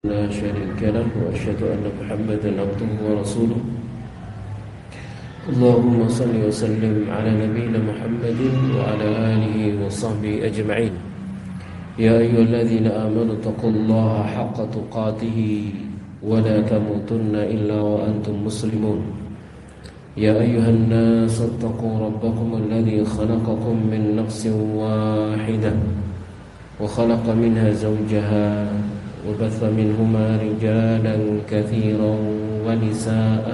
لا شريك له وأشهد أن محمدا عبده ورسوله. اللهم صل وسلم على نبينا محمد وعلى آله وصحبه أجمعين. يا أيها الذين آمنوا اتقوا الله حق تقاته ولا تموتن إلا وأنتم مسلمون. يا أيها الناس اتقوا ربكم الذي خلقكم من نفس واحدة وخلق منها زوجها وبث منهما رجالا كثيرا ونساء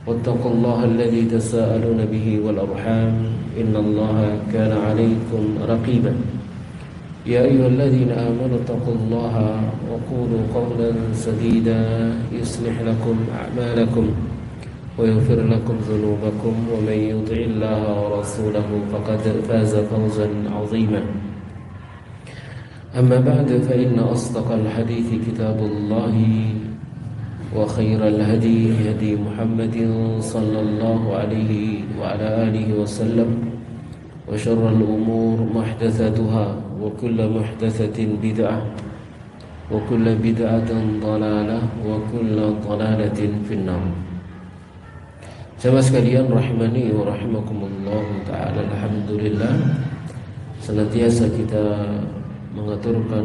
واتقوا الله الذي تساءلون به والأرحام إن الله كان عليكم رقيبا. يا أيها الذين آمنوا اتقوا الله وقولوا قولا سديدا يصلح لكم أعمالكم ويغفر لكم ذنوبكم ومن يطع الله ورسوله فقد فاز فوزا عظيما. أما بعد فإن أصدق الحديث كتاب الله وخير الهدي هدي محمد صلى الله عليه وعلى آله وسلم وشر الأمور محدثاتها وكل محدثة بدعة وكل بدعة ضلالة وكل ضلالة في النار. Jamaah sekalian rahimani wa rahimakumullah ta'ala, alhamdulillah senantiasa kita mengaturkan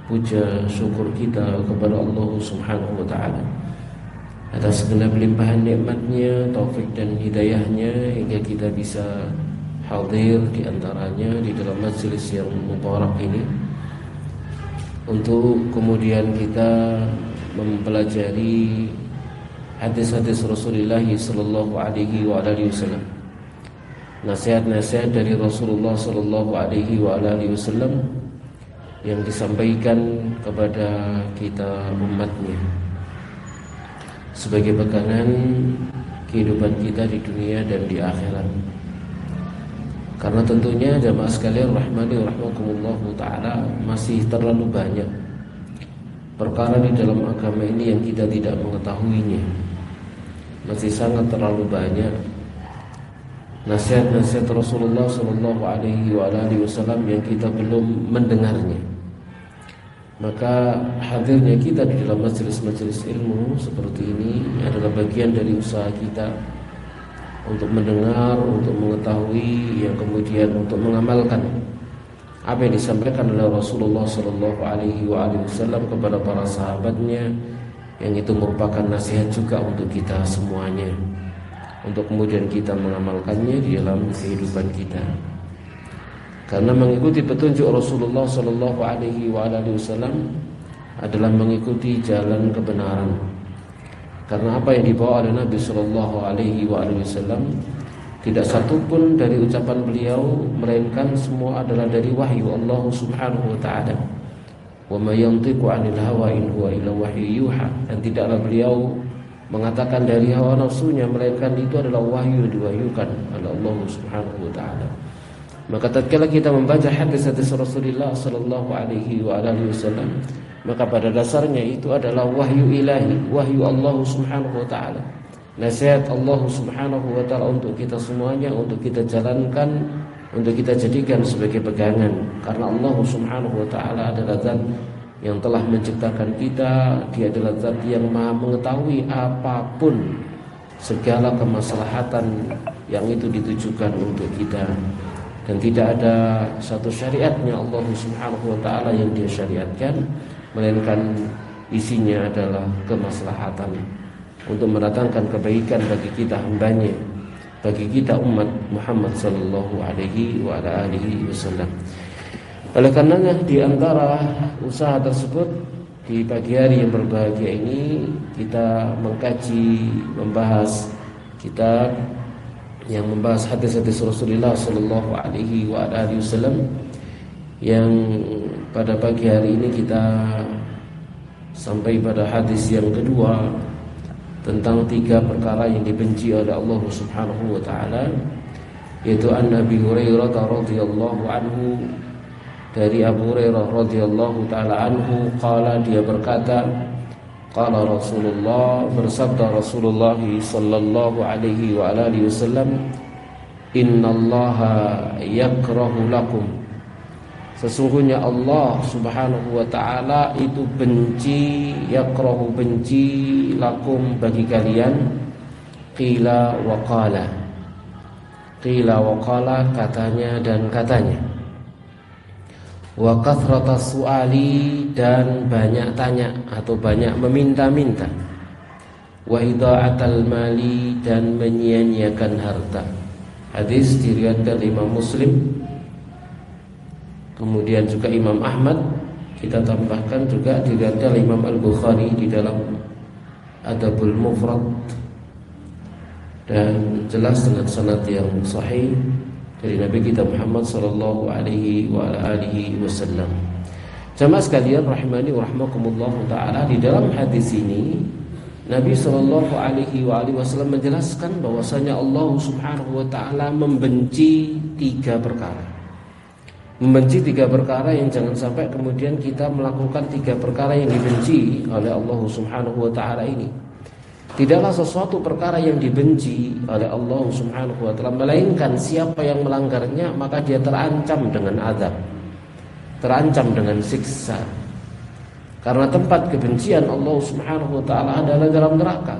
puja syukur kita kepada Allah Subhanahu wa taala atas segenap limpahan nikmatnya, taufik dan hidayahnya hingga kita bisa hadir di antaranya di dalam majelis yang mubarak ini untuk kemudian kita mempelajari hadis-hadis Rasulullah sallallahu alaihi wa alihi wasallam, nasihat-nasihat dari Rasulullah sallallahu alaihi wa alihi wasallam yang disampaikan kepada kita umatnya sebagai pegangan kehidupan kita di dunia dan di akhirat. Karena tentunya jamaah sekalian rahmani wa rahmakumullah ta'ala, masih terlalu banyak perkara di dalam agama ini yang kita tidak mengetahuinya. Masih sangat terlalu banyak nasihat-nasihat Rasulullah sallallahu alaihi wasallam yang kita belum mendengarnya. Maka hadirnya kita di dalam majelis-majelis ilmu seperti ini adalah bagian dari usaha kita untuk mendengar, untuk mengetahui, yang kemudian untuk mengamalkan apa yang disampaikan oleh Rasulullah sallallahu alaihi wasallam kepada para sahabatnya, yang itu merupakan nasihat juga untuk kita semuanya, untuk kemudian kita mengamalkannya di dalam kehidupan kita. Karena mengikuti petunjuk Rasulullah sallallahu alaihi wasallam adalah mengikuti jalan kebenaran. Karena apa yang dibawa oleh Nabi sallallahu alaihi wasallam tidak satu pun dari ucapan beliau, melainkan semua adalah dari wahyu Allah Subhanahu wa taala. Wa ma yantiqu 'anil hawa in huwa illa wahyu yuha. Dan tidaklah beliau mengatakan dari hawa nafsunya, melainkan itu adalah wahyu diwahyukan oleh Allah Subhanahu wa taala. Maka tatkala kita membaca hadis-hadis Rasulullah sallallahu alaihi wasallam, maka pada dasarnya itu adalah wahyu ilahi, wahyu Allah Subhanahu wa taala. Nasihat Allah Subhanahu wa taala untuk kita semuanya, untuk kita jalankan, untuk kita jadikan sebagai pegangan. Karena Allah Subhanahu wa taala adalah zat yang telah menciptakan kita. Dia adalah zat yang maha mengetahui apapun segala kemaslahatan yang itu ditujukan untuk kita. Dan tidak ada satu syariatnya Allah Subhanahu wa taala yang dia syariatkan, melainkan isinya adalah kemaslahatan untuk mendatangkan kebaikan bagi kita hambanya, bagi kita umat Muhammad sallallahu alaihi wasallam. Oleh karenanya di antara usaha tersebut, di pagi hari yang berbahagia ini kita mengkaji, membahas kitab yang membahas hadis-hadis Rasulullah sallallahu alaihi wasallam, yang pada pagi hari ini kita sampai pada hadis yang kedua tentang 3 perkara yang dibenci oleh Allah Subhanahu wa taala, yaitu an Nabi Hurairah radhiyallahu anhu, dari Abu Hurairah radhiyallahu taala anhu, qala, dia berkata, qala Rasulullah, bersabda Rasulullah sallallahu alaihi wa alihi wasallam, innallaha yakrahu lakum, Sesungguhnya Allah Subhanahu wa taala itu benci, yakrahu, benci lakum, bagi kalian, qila wa qala. Qila wa qala, katanya dan katanya. Wa kathratas su'ali, dan banyak tanya atau banyak meminta-minta. Wa idha'atal mali, dan menyia-nyiakan harta. Hadis diriwayatkan Imam Muslim, kemudian juga Imam Ahmad. Kita tambahkan juga diriwayatkan Imam Al-Bukhari di dalam Adabul Mufrad, dan jelas dengan sanad yang sahih dari Nabi kita Muhammad sallallahu alaihi wa alihi wasallam. Jamaah sekalian rahimani wa rahmakumullah taala, di dalam hadis ini Nabi sallallahu alaihi wa alihi wasallam menjelaskan bahwasanya Allah Subhanahu wa taala membenci 3 perkara. Membenci 3 perkara yang jangan sampai kemudian kita melakukan 3 perkara yang dibenci oleh Allah Subhanahu wa taala ini. Tidaklah sesuatu perkara yang dibenci oleh Allah Subhanahu wa taala, melainkan siapa yang melanggarnya maka dia terancam dengan azab, terancam dengan siksa. Karena tempat kebencian Allah Subhanahu wa taala adalah dalam neraka.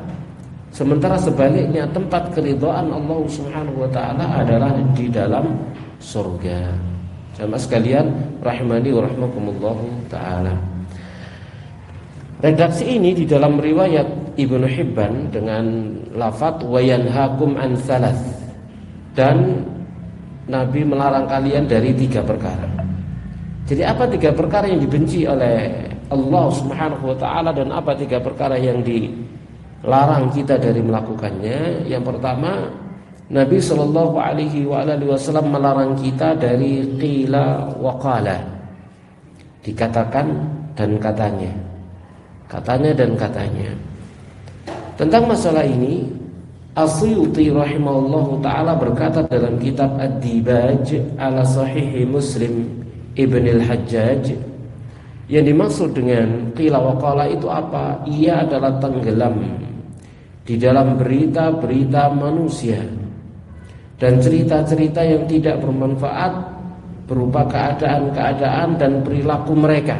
Sementara sebaliknya tempat keridhaan Allah Subhanahu wa taala adalah di dalam surga. Jamaah sekalian rahimani wa rahmakumullah taala. Redaksi ini di dalam riwayat Ibnu Hibban dengan lafaz wa yanhakum an thalath, dan Nabi melarang kalian dari 3 perkara. Jadi apa 3 perkara yang dibenci oleh Allah Subhanahu wa taala dan apa 3 perkara yang dilarang kita dari melakukannya? Yang pertama, Nabi sallallahu alaihi wasallam melarang kita dari qila wa qala, dikatakan dan katanya. Katanya dan katanya. Tentang masalah ini, As-Suyuti rahimahullahu ta'ala berkata dalam kitab Ad-Dibaj ala Sahih Muslim Ibn al-Hajjaj, yang dimaksud dengan qila wa qala itu apa? Ia adalah tenggelam di dalam berita-berita manusia dan cerita-cerita yang tidak bermanfaat berupa keadaan-keadaan dan perilaku mereka.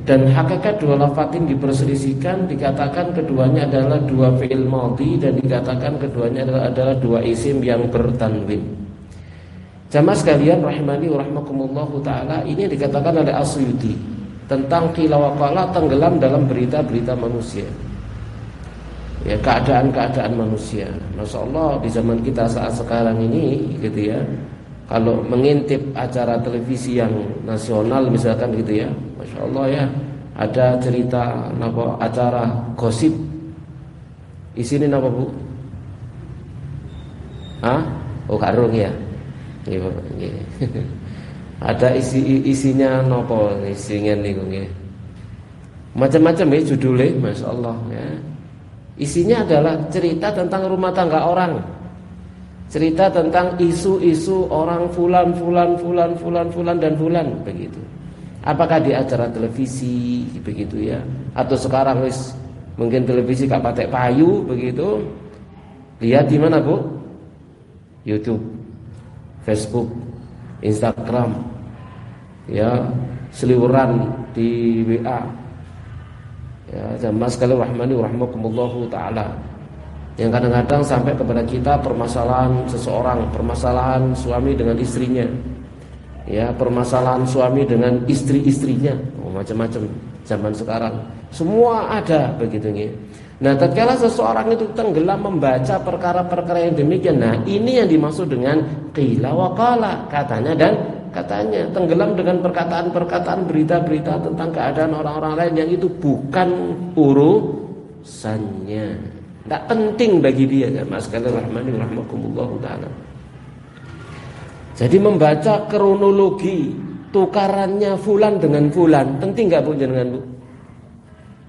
Dan hakikat 2 lafaz ini diperselisihkan, dikatakan keduanya adalah 2 fi'il madhi dan dikatakan keduanya adalah 2 isim yang bertanwin. Jamaah sekalian rahimani wa rahmakumullahu taala, ini yang dikatakan oleh As-Suyuti tentang qila wa qala, tenggelam dalam berita-berita manusia. Ya, keadaan-keadaan manusia. Masyaallah di zaman kita saat sekarang ini gitu ya. Kalau mengintip acara televisi yang nasional misalkan gitu ya, Masya Allah ya, ada cerita acara gosip. Isinya apa Bu? Hah? Oh karung ya. Iya. Ada isinya nopo isinya niku nggih. Macam-macam ya judulnya, Masya Allah ya. Isinya adalah cerita tentang rumah tangga orang. Cerita tentang isu-isu orang fulan dan fulan begitu. Apakah di acara televisi begitu ya, atau sekarang wis mungkin televisi gak patek payu begitu. Lihat di mana Bu? YouTube, Facebook, Instagram. Ya, seliweran di WA. Ya, jamaah sekalian rahmani wa rahmakumullahu taala. Yang kadang-kadang sampai kepada kita permasalahan seseorang, permasalahan suami dengan istrinya, ya, permasalahan suami dengan istri-istrinya, macam-macam zaman sekarang, semua ada begitu ya. Nah, tatkala seseorang itu tenggelam membaca perkara-perkara yang demikian, nah ini yang dimaksud dengan qila wa qala, katanya dan katanya, tenggelam dengan perkataan-perkataan, berita-berita tentang keadaan orang-orang lain yang itu bukan urusannya. Tidak penting bagi dia, Mas sekalian rahmani rahmakumullahu taala. Jadi membaca kronologi tukarannya fulan dengan fulan penting nggak Bu jenengan Bu?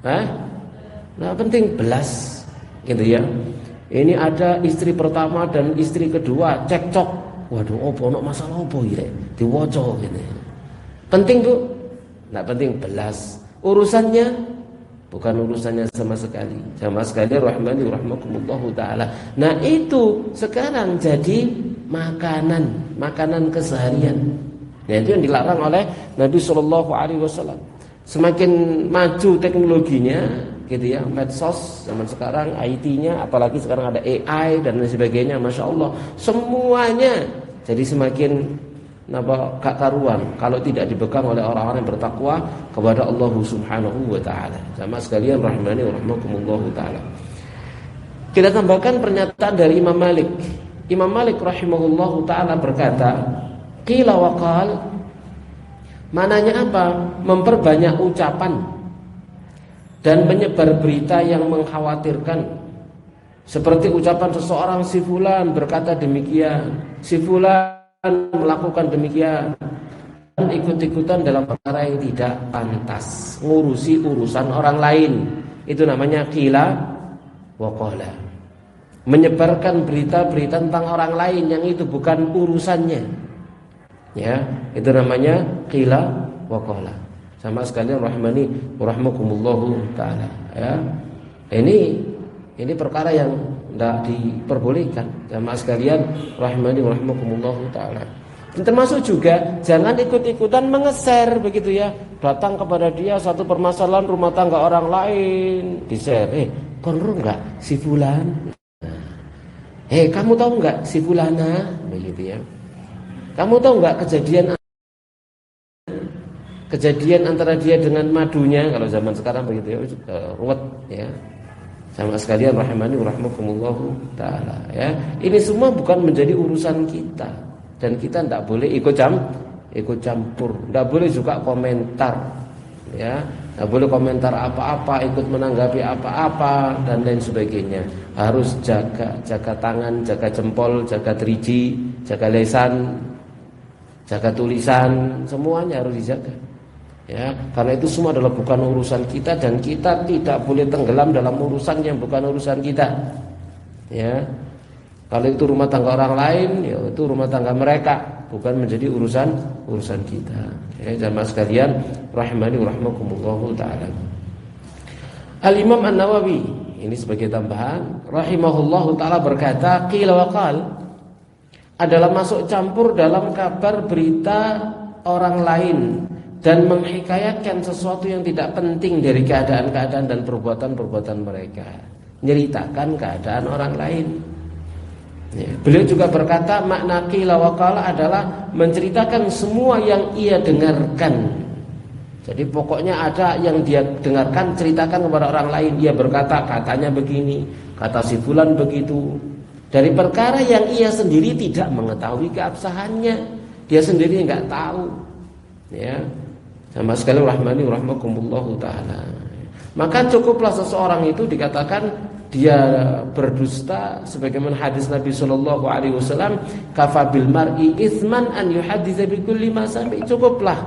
Hah? Nah penting belas gitu ya. Ini ada istri pertama dan istri kedua cekcok. Waduh, opo ono masalah opo iki diwoco gitu. Penting Bu? Nggak penting belas. Urusannya bukan urusannya sama sekali. Jamaah sekalian rahmani rahmakumullahu taala. Nah, itu sekarang jadi makanan keseharian. Nah, itu yang dilarang oleh Nabi Shallallahu Alaihi Wasallam. Semakin maju teknologinya, gitu ya, medsos zaman sekarang, IT-nya, apalagi sekarang ada AI dan lain sebagainya, masya Allah, semuanya jadi semakin gak karuan kalau tidak dipegang oleh orang-orang yang bertakwa kepada Allah Subhanahu wa taala. Sama sekalian rahimani wa rahmakumullah taala. Kita tambahkan pernyataan dari Imam Malik. Imam Malik rahimahullahu taala berkata, qila wa qal, mananya apa? Memperbanyak ucapan dan menyebar berita yang mengkhawatirkan. Seperti ucapan seseorang, si fulan berkata demikian, si fulan melakukan demikian, dan ikut-ikutan dalam perkara yang tidak pantas, ngurusi urusan orang lain. Itu namanya qila wa qala. Menyebarkan berita-berita tentang orang lain yang itu bukan urusannya. Ya, itu namanya qila wa qala. Sama sekalian rahmani wa rahmakumullahu taala, ya. Ini perkara yang tidak diperbolehkan. Jamaah sekalian rahimani wa rahmakumullahu taala. Dan termasuk juga jangan ikut-ikutan mengeser begitu ya. Datang kepada dia satu permasalahan rumah tangga orang lain, di-share. Konro enggak si fulan? Kamu tahu enggak si fulana? Begitu ya. Kamu tahu enggak kejadian antara dia dengan madunya, kalau zaman sekarang begitu ya, ruwet ya. Sama sekalian rahimani wa rahmakumullahu taala, ya. Ini semua bukan menjadi urusan kita dan kita tidak boleh ikut campur, tidak boleh juga komentar, ya. Tidak boleh komentar apa-apa, ikut menanggapi apa-apa dan lain sebagainya. Harus jaga tangan, jaga jempol, jaga driji, jaga lesan, jaga tulisan, semuanya harus dijaga. Ya, karena itu semua adalah bukan urusan kita dan kita tidak boleh tenggelam dalam urusan yang bukan urusan kita. Ya, kalau itu rumah tangga orang lain, ya itu rumah tangga mereka, bukan menjadi urusan kita. Ya, jamaah sekalian, rahimani wa rahmakumullahu taala. Al-Imam An-Nawawi ini sebagai tambahan, rahimahullahu taala berkata, qila wa qal adalah masuk campur dalam kabar berita orang lain dan menghikayatkan sesuatu yang tidak penting dari keadaan-keadaan dan perbuatan-perbuatan mereka, nyeritakan keadaan orang lain. Ya. Beliau juga berkata makna qila wa qala adalah menceritakan semua yang ia dengarkan. Jadi pokoknya ada yang dia dengarkan, ceritakan kepada orang lain. Dia berkata katanya begini, kata si fulan begitu, dari perkara yang ia sendiri tidak mengetahui keabsahannya, dia sendiri enggak tahu. Ya. Sama sekali rahmani rahmakumullahu taala. Maka cukuplah seseorang itu dikatakan dia berdusta sebagaimana hadis Nabi sallallahu alaihi wasallam, kafa bil mar'i itsman an yuhadditsa bi kulli ma sami. Cukuplah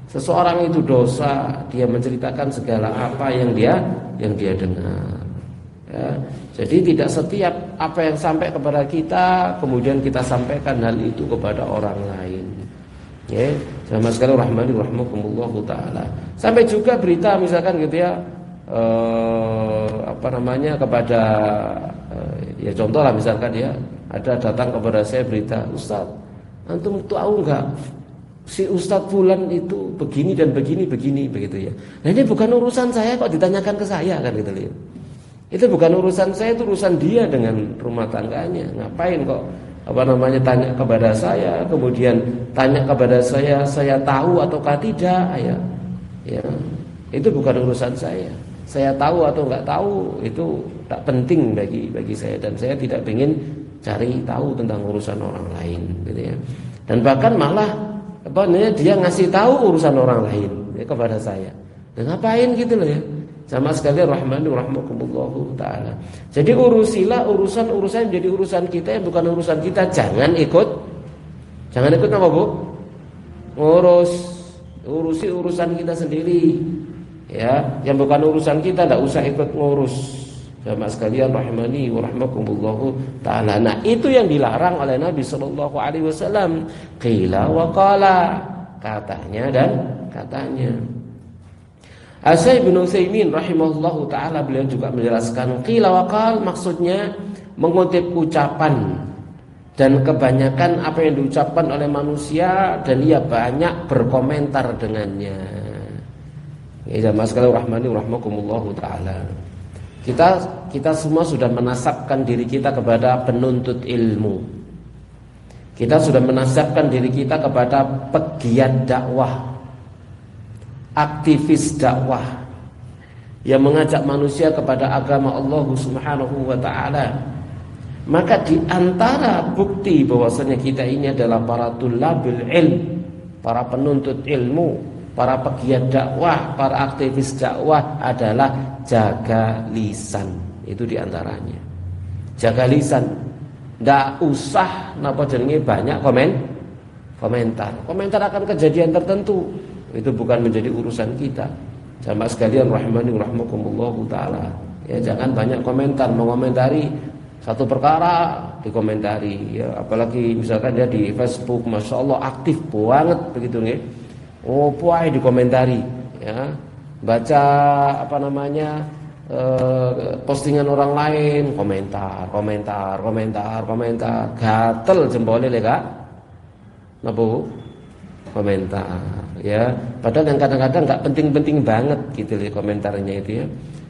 seseorang itu dosa dia menceritakan segala apa yang dia dengar. Ya. Jadi tidak setiap apa yang sampai kepada kita kemudian kita sampaikan hal itu kepada orang lain. Ya, sama sekali rahmani rahmakumullahu taala. Sampai juga berita misalkan gitu ya, kepada ya contoh lah misalkan ya, ada datang kepada saya berita, Ustaz, antum tahu enggak si Ustaz fulan itu begini dan begini begitu ya. Nah ini bukan urusan saya kok ditanyakan ke saya kan gitu ya. Itu bukan urusan saya, itu urusan dia dengan rumah tangganya. Ngapain kok tanya kepada saya, kemudian tanya kepada saya tahu ataukah tidak, ya itu bukan urusan saya. Saya tahu atau enggak tahu itu tak penting bagi saya, dan saya tidak ingin cari tahu tentang urusan orang lain, gitu ya. Dan bahkan malah dia ngasih tahu urusan orang lain ya, kepada saya. Dan ngapain gitu loh ya. Sama sekali rahmani rahmakumullahu taala. Jadi urusilah urusan menjadi urusan kita yang bukan urusan kita. Jangan ikut apa Bu? Urusi urusan kita sendiri. Ya, yang bukan urusan kita enggak usah ikut ngurus. Jamaah sekalian rahmani wa rahmakumullahu taala. Nah, itu yang dilarang oleh Nabi sallallahu alaihi wasallam. Qila wa qala, katanya dan katanya. Syekh Ibnu Utsaimin rahimahullahu taala beliau juga menjelaskan qila wa qal maksudnya mengutip ucapan dan kebanyakan apa yang diucapkan oleh manusia dan ia banyak berkomentar dengannya. Ya jamaah sekalian rahmani rahmakumullahu taala. Kita semua sudah menasabkan diri kita kepada penuntut ilmu. Kita sudah menasabkan diri kita kepada pegiat dakwah, aktivis dakwah yang mengajak manusia kepada agama Allah Subhanahu wa taala. Maka di antara bukti bahwasanya kita ini adalah para tulabil ilm, para penuntut ilmu, para pegiat dakwah, para aktivis dakwah adalah jaga lisan. Itu di antaranya. Jaga lisan. Ndak usah napa jenenge banyak komentar. Komentar akan kejadian tertentu. Itu bukan menjadi urusan kita. Jamaah sekalian rahimani rahmakumullahu taala. Ya jangan banyak komentar, mengomentari satu perkara dikomentari ya, apalagi misalkan dia di Facebook, masya Allah aktif banget begitu nih. Oh puai dikomentari ya, baca postingan orang lain, komentar, gatel jempolnya le kak, napa komentar ya, padahal yang kadang-kadang nggak penting-penting banget gitu le komentarnya itu ya.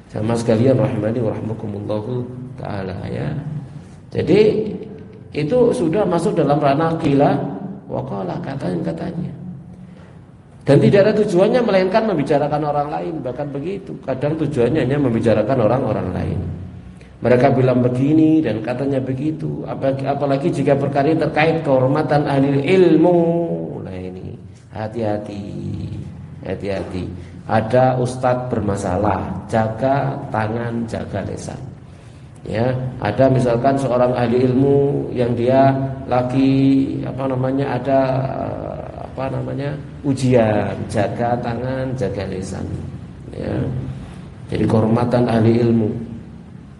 Sama sekalian rahimani warahmatullahu taala ya. Jadi itu sudah masuk dalam ranah qila wa qala, katanya. Dan tidak ada tujuannya melainkan membicarakan orang lain, bahkan begitu. Kadang tujuannya hanya membicarakan orang-orang lain. Mereka bilang begini dan katanya begitu. Apalagi jika perkara terkait kehormatan ahli ilmu. Nah ini hati-hati. Ada ustadz bermasalah, jaga tangan, jaga lisan. Ya, ada misalkan seorang ahli ilmu yang dia lagi ujian, jaga tangan, jaga lisan. Ya. Jadi kehormatan ahli ilmu,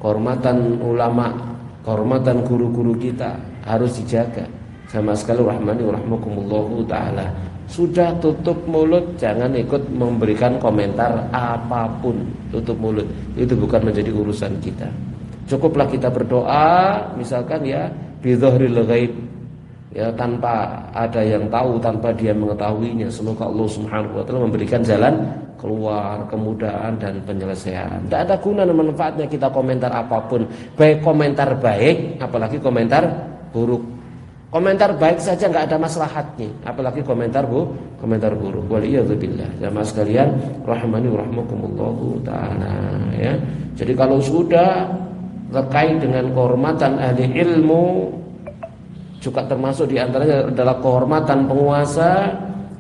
kehormatan ulama, kehormatan guru-guru kita harus dijaga. Sama sekali rahmani rahmakumullahu taala. Sudah tutup mulut, jangan ikut memberikan komentar apapun. Tutup mulut, itu bukan menjadi urusan kita. Cukuplah kita berdoa, misalkan ya bidzahril ghaib, ya tanpa ada yang tahu, tanpa dia mengetahuinya. Semoga Allah Subhanahu wa taala memberikan jalan keluar, kemudahan dan penyelesaian. Tidak ada guna dan manfaatnya kita komentar apapun, baik komentar baik, apalagi komentar buruk. Komentar baik saja nggak ada maslahatnya, apalagi komentar buruk. Waliyadzubillah. Jamaah sekalian, rahmani rahmakumullahu taala ya. Jadi kalau sudah terkait dengan kehormatan ahli ilmu, juga termasuk diantaranya adalah kehormatan penguasa,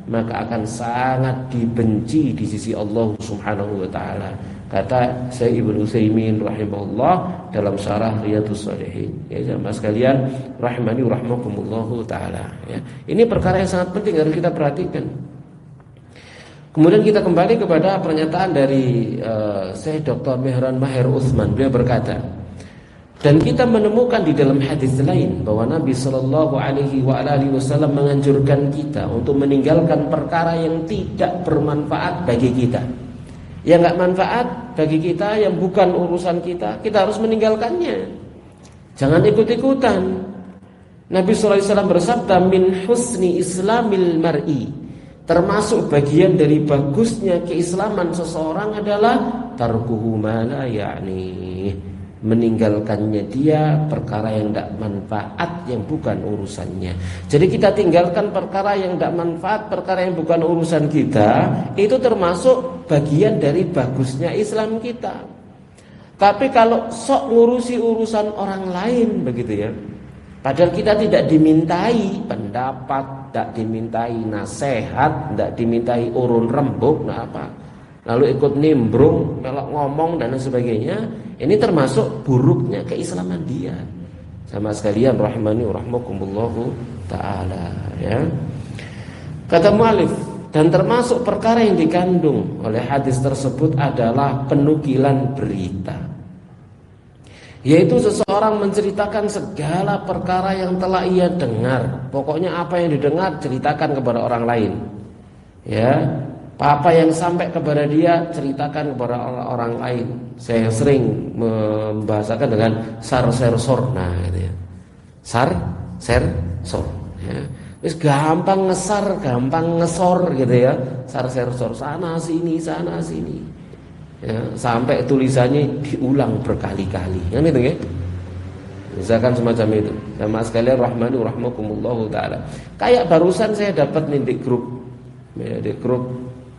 maka akan sangat dibenci di sisi Allah Subhanahu wa taala. Kata Syekh Ibnu Utsaimin rahimahullah dalam syarah Riyadhus Shalihin. Ya jemaah sekalian, rahimani rahmakumullahu taala ya. Ini perkara yang sangat penting harus kita perhatikan. Kemudian kita kembali kepada pernyataan dari Syekh Dr. Mihran Mahir Utsman. Beliau berkata, dan kita menemukan di dalam hadis lain bahwa Nabi Shallallahu Alaihi Wasallam menganjurkan kita untuk meninggalkan perkara yang tidak bermanfaat bagi kita, yang nggak manfaat bagi kita, yang bukan urusan kita, kita harus meninggalkannya. Jangan ikut-ikutan. Nabi Shallallahu Alaihi Wasallam bersabda, min husni islamil mar'i, termasuk bagian dari bagusnya keislaman seseorang adalah tarkuhu ma la ya'ni, meninggalkannya dia perkara yang tidak manfaat, yang bukan urusannya. Jadi kita tinggalkan perkara yang tidak manfaat, perkara yang bukan urusan kita, itu termasuk bagian dari bagusnya Islam kita. Tapi kalau sok ngurusi urusan orang lain begitu ya, padahal kita tidak dimintai pendapat, tidak dimintai nasihat, tidak dimintai urun rembuk, nah apa, lalu ikut nimbrung, melok ngomong dan sebagainya, ini termasuk buruknya keislaman dia. Sama sekalian rahimani rahmakumullahu taala ya. Kata mu'alif, dan termasuk perkara yang dikandung oleh hadis tersebut adalah penukilan berita, yaitu seseorang menceritakan segala perkara yang telah ia dengar. Pokoknya apa yang didengar ceritakan kepada orang lain ya. Apa yang sampai kepada dia ceritakan kepada orang lain. Saya sering membahasakan dengan sar-ser-sor. Nah gitu ya. sensor ya. Wis gampang ngesar, gampang ngesor gitu ya. Sensor sana sini ya, sampai tulisannya diulang berkali-kali kan itu ya. Misalkan semacam itu. Jamaah sekalian rahmani rahmakumullahu taala. Kayak barusan saya dapat nih di grup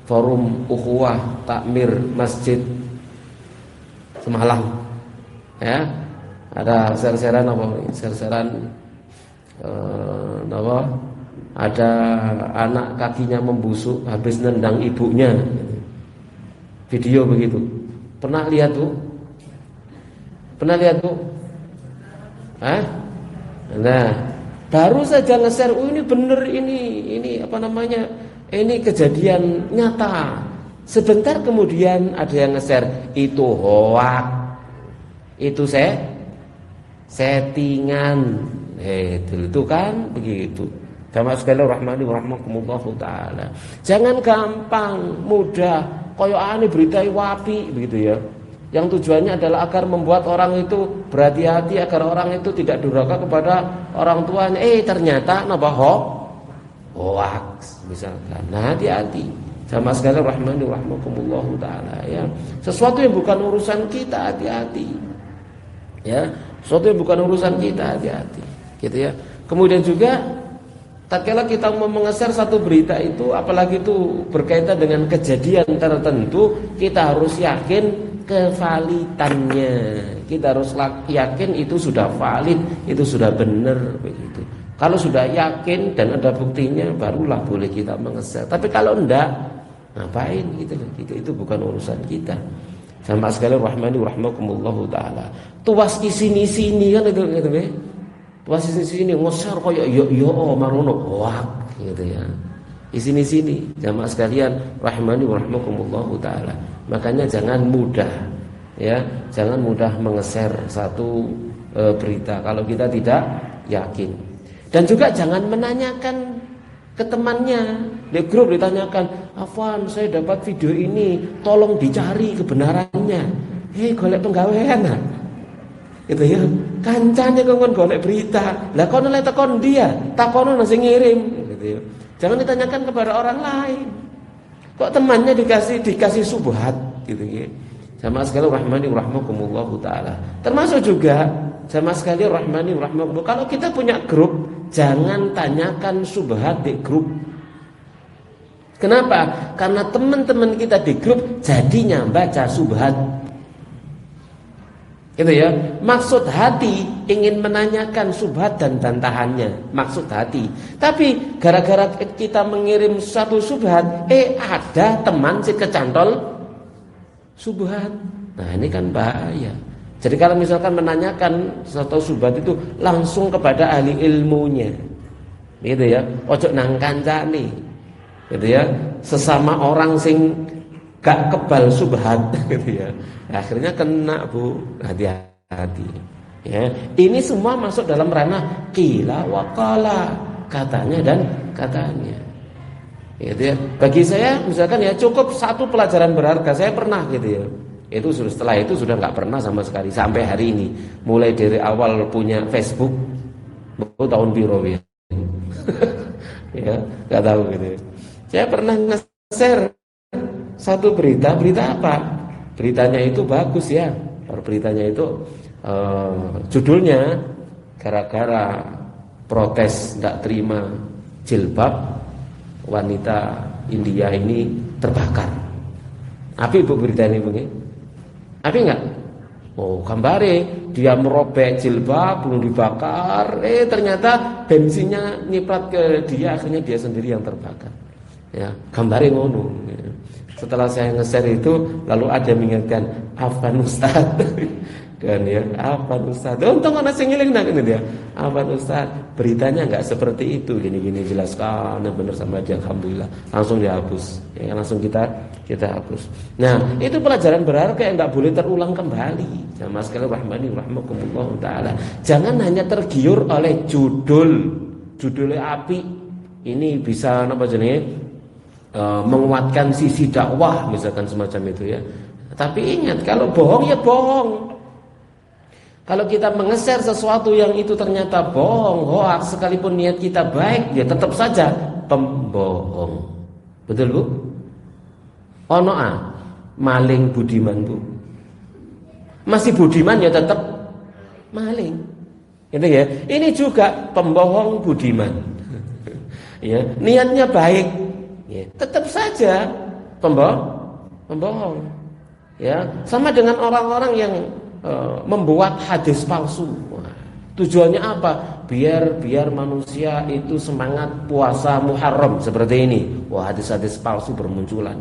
forum ukhuwah takmir masjid Semalang. Ya. Ada share-sharean apa? Share-sharean ada anak kakinya membusuk habis nendang ibunya. Video begitu. Pernah lihat Bu? Hah? Nah, baru saja nge-share, ini bener ini apa namanya? Ini kejadian nyata. Sebentar kemudian ada yang nge-share, itu hoak. Itu settingan. Itu kan begitu. Jamaah sekalian rahmani wa rahmakumullahu taala. Jangan gampang, mudah koyokane berita wapi begitu ya. Yang tujuannya adalah agar membuat orang itu berhati-hati, agar orang itu tidak durhaka kepada orang tuanya. Ternyata hoax misalkan. Nah, hati-hati. Jamaah sekalian rahmani wa rahmakumullahu taala ya. Sesuatu yang bukan urusan kita, hati-hati. Ya, sesuatu yang bukan urusan kita, hati-hati. Gitu ya. Kemudian juga tatkala kita mau mengeser satu berita itu, apalagi itu berkaitan dengan kejadian tertentu, kita harus yakin kevalitannya. Kita harus yakin itu sudah valid, itu sudah benar begitu. Kalau sudah yakin dan ada buktinya, barulah boleh kita mengeser. Tapi kalau enggak, ngapain gitu loh. Itu bukan urusan kita. Sama sekali rahmani rahmakumullahu taala. Tuwas isini-sini kan itu gitu ya. Tuwas isini-sini ngeser koyo yo marono wah gitu ya. Isini-sini jamaah sekalian rahmani rahmakumullahu taala. Makanya jangan mudah ya, jangan mudah mengeser satu berita kalau kita tidak yakin. Dan juga jangan menanyakan ke temannya. Di grup ditanyakan, "Afwan, saya dapat video ini, tolong dicari kebenarannya." Golek penggawean. Gitu ya. Kancane kon golek berita. Lah kono le tekon dia, takono nang sing ngirim gitu ya. Jangan ditanyakan kepada orang lain. Kok temannya dikasih subhat gitu ya. Jamaah sekalian rahmani rahmakumullahu taala. Termasuk juga jamaah sekalian rahmani rahmakumullah, kalau kita punya grup, jangan tanyakan subhat di grup. Kenapa? Karena teman-teman kita di grup jadinya baca subhat. Gitu ya. Maksud hati ingin menanyakan subhat dan bantahannya, maksud hati. Tapi gara-gara kita mengirim satu subhat, ada teman si kecantol subhat. Nah, ini kan bahaya. Jadi kalau misalkan menanyakan satu subhat itu langsung kepada ahli ilmunya. Gitu ya. Ojo nang kancane. Gitu ya. Sesama orang sing gak kebal subhat gitu ya. Akhirnya kena, Bu. Hati-hati. Ya, ini semua masuk dalam ranah qila wa qala, katanya dan katanya. Gitu ya. Bagi saya misalkan ya cukup satu pelajaran berharga. Saya pernah gitu ya. Itu setelah itu sudah nggak pernah sama sekali sampai hari ini. Mulai dari awal punya Facebook, tahun biru ya. Ya, nggak tahu gitu. Saya pernah nge-share satu berita apa? Beritanya itu bagus ya. Beritanya itu judulnya gara-gara protes nggak terima jilbab, wanita India ini terbakar. Api Bu berita ini begini. Api enggak? Oh, gambare dia merobek jilbab belum dibakar, ternyata bensinnya nyiprat ke dia, akhirnya dia sendiri yang terbakar. Ya, gambare ngono. Setelah saya nge-share itu, lalu ada mengingatkan, "Afwan Ustaz." Kan ya, "Afwan Ustaz." Untung ana sing ngeling nang ngene dia. "Afwan Ustaz, beritanya enggak seperti itu, gini-gini jelaskan benar sama dia, alhamdulillah." Langsung dihapus. Ya, langsung kita hapus. Nah, itu pelajaran berharga yang enggak boleh terulang kembali. Jamaah sekalian rahmani rahmakumullah taala. Jangan hanya tergiur oleh judulnya api. Ini bisa apa jenenge? Menguatkan sisi dakwah misalkan semacam itu ya. Tapi ingat, kalau bohong ya bohong. Kalau kita mengeser sesuatu yang itu ternyata bohong, hoax, sekalipun niat kita baik, ya tetap saja pembohong. Betul Bu? Ono maling budiman Bu. Masih budiman ya tetap maling. Gitu ya. Ini juga pembohong budiman. Ya, niatnya baik, ya, tetap saja pembohong. Ya, sama dengan orang-orang yang membuat hadis palsu. Wah, tujuannya apa? Biar manusia itu semangat puasa Muharram seperti ini. Wah, hadis-hadis palsu bermunculan.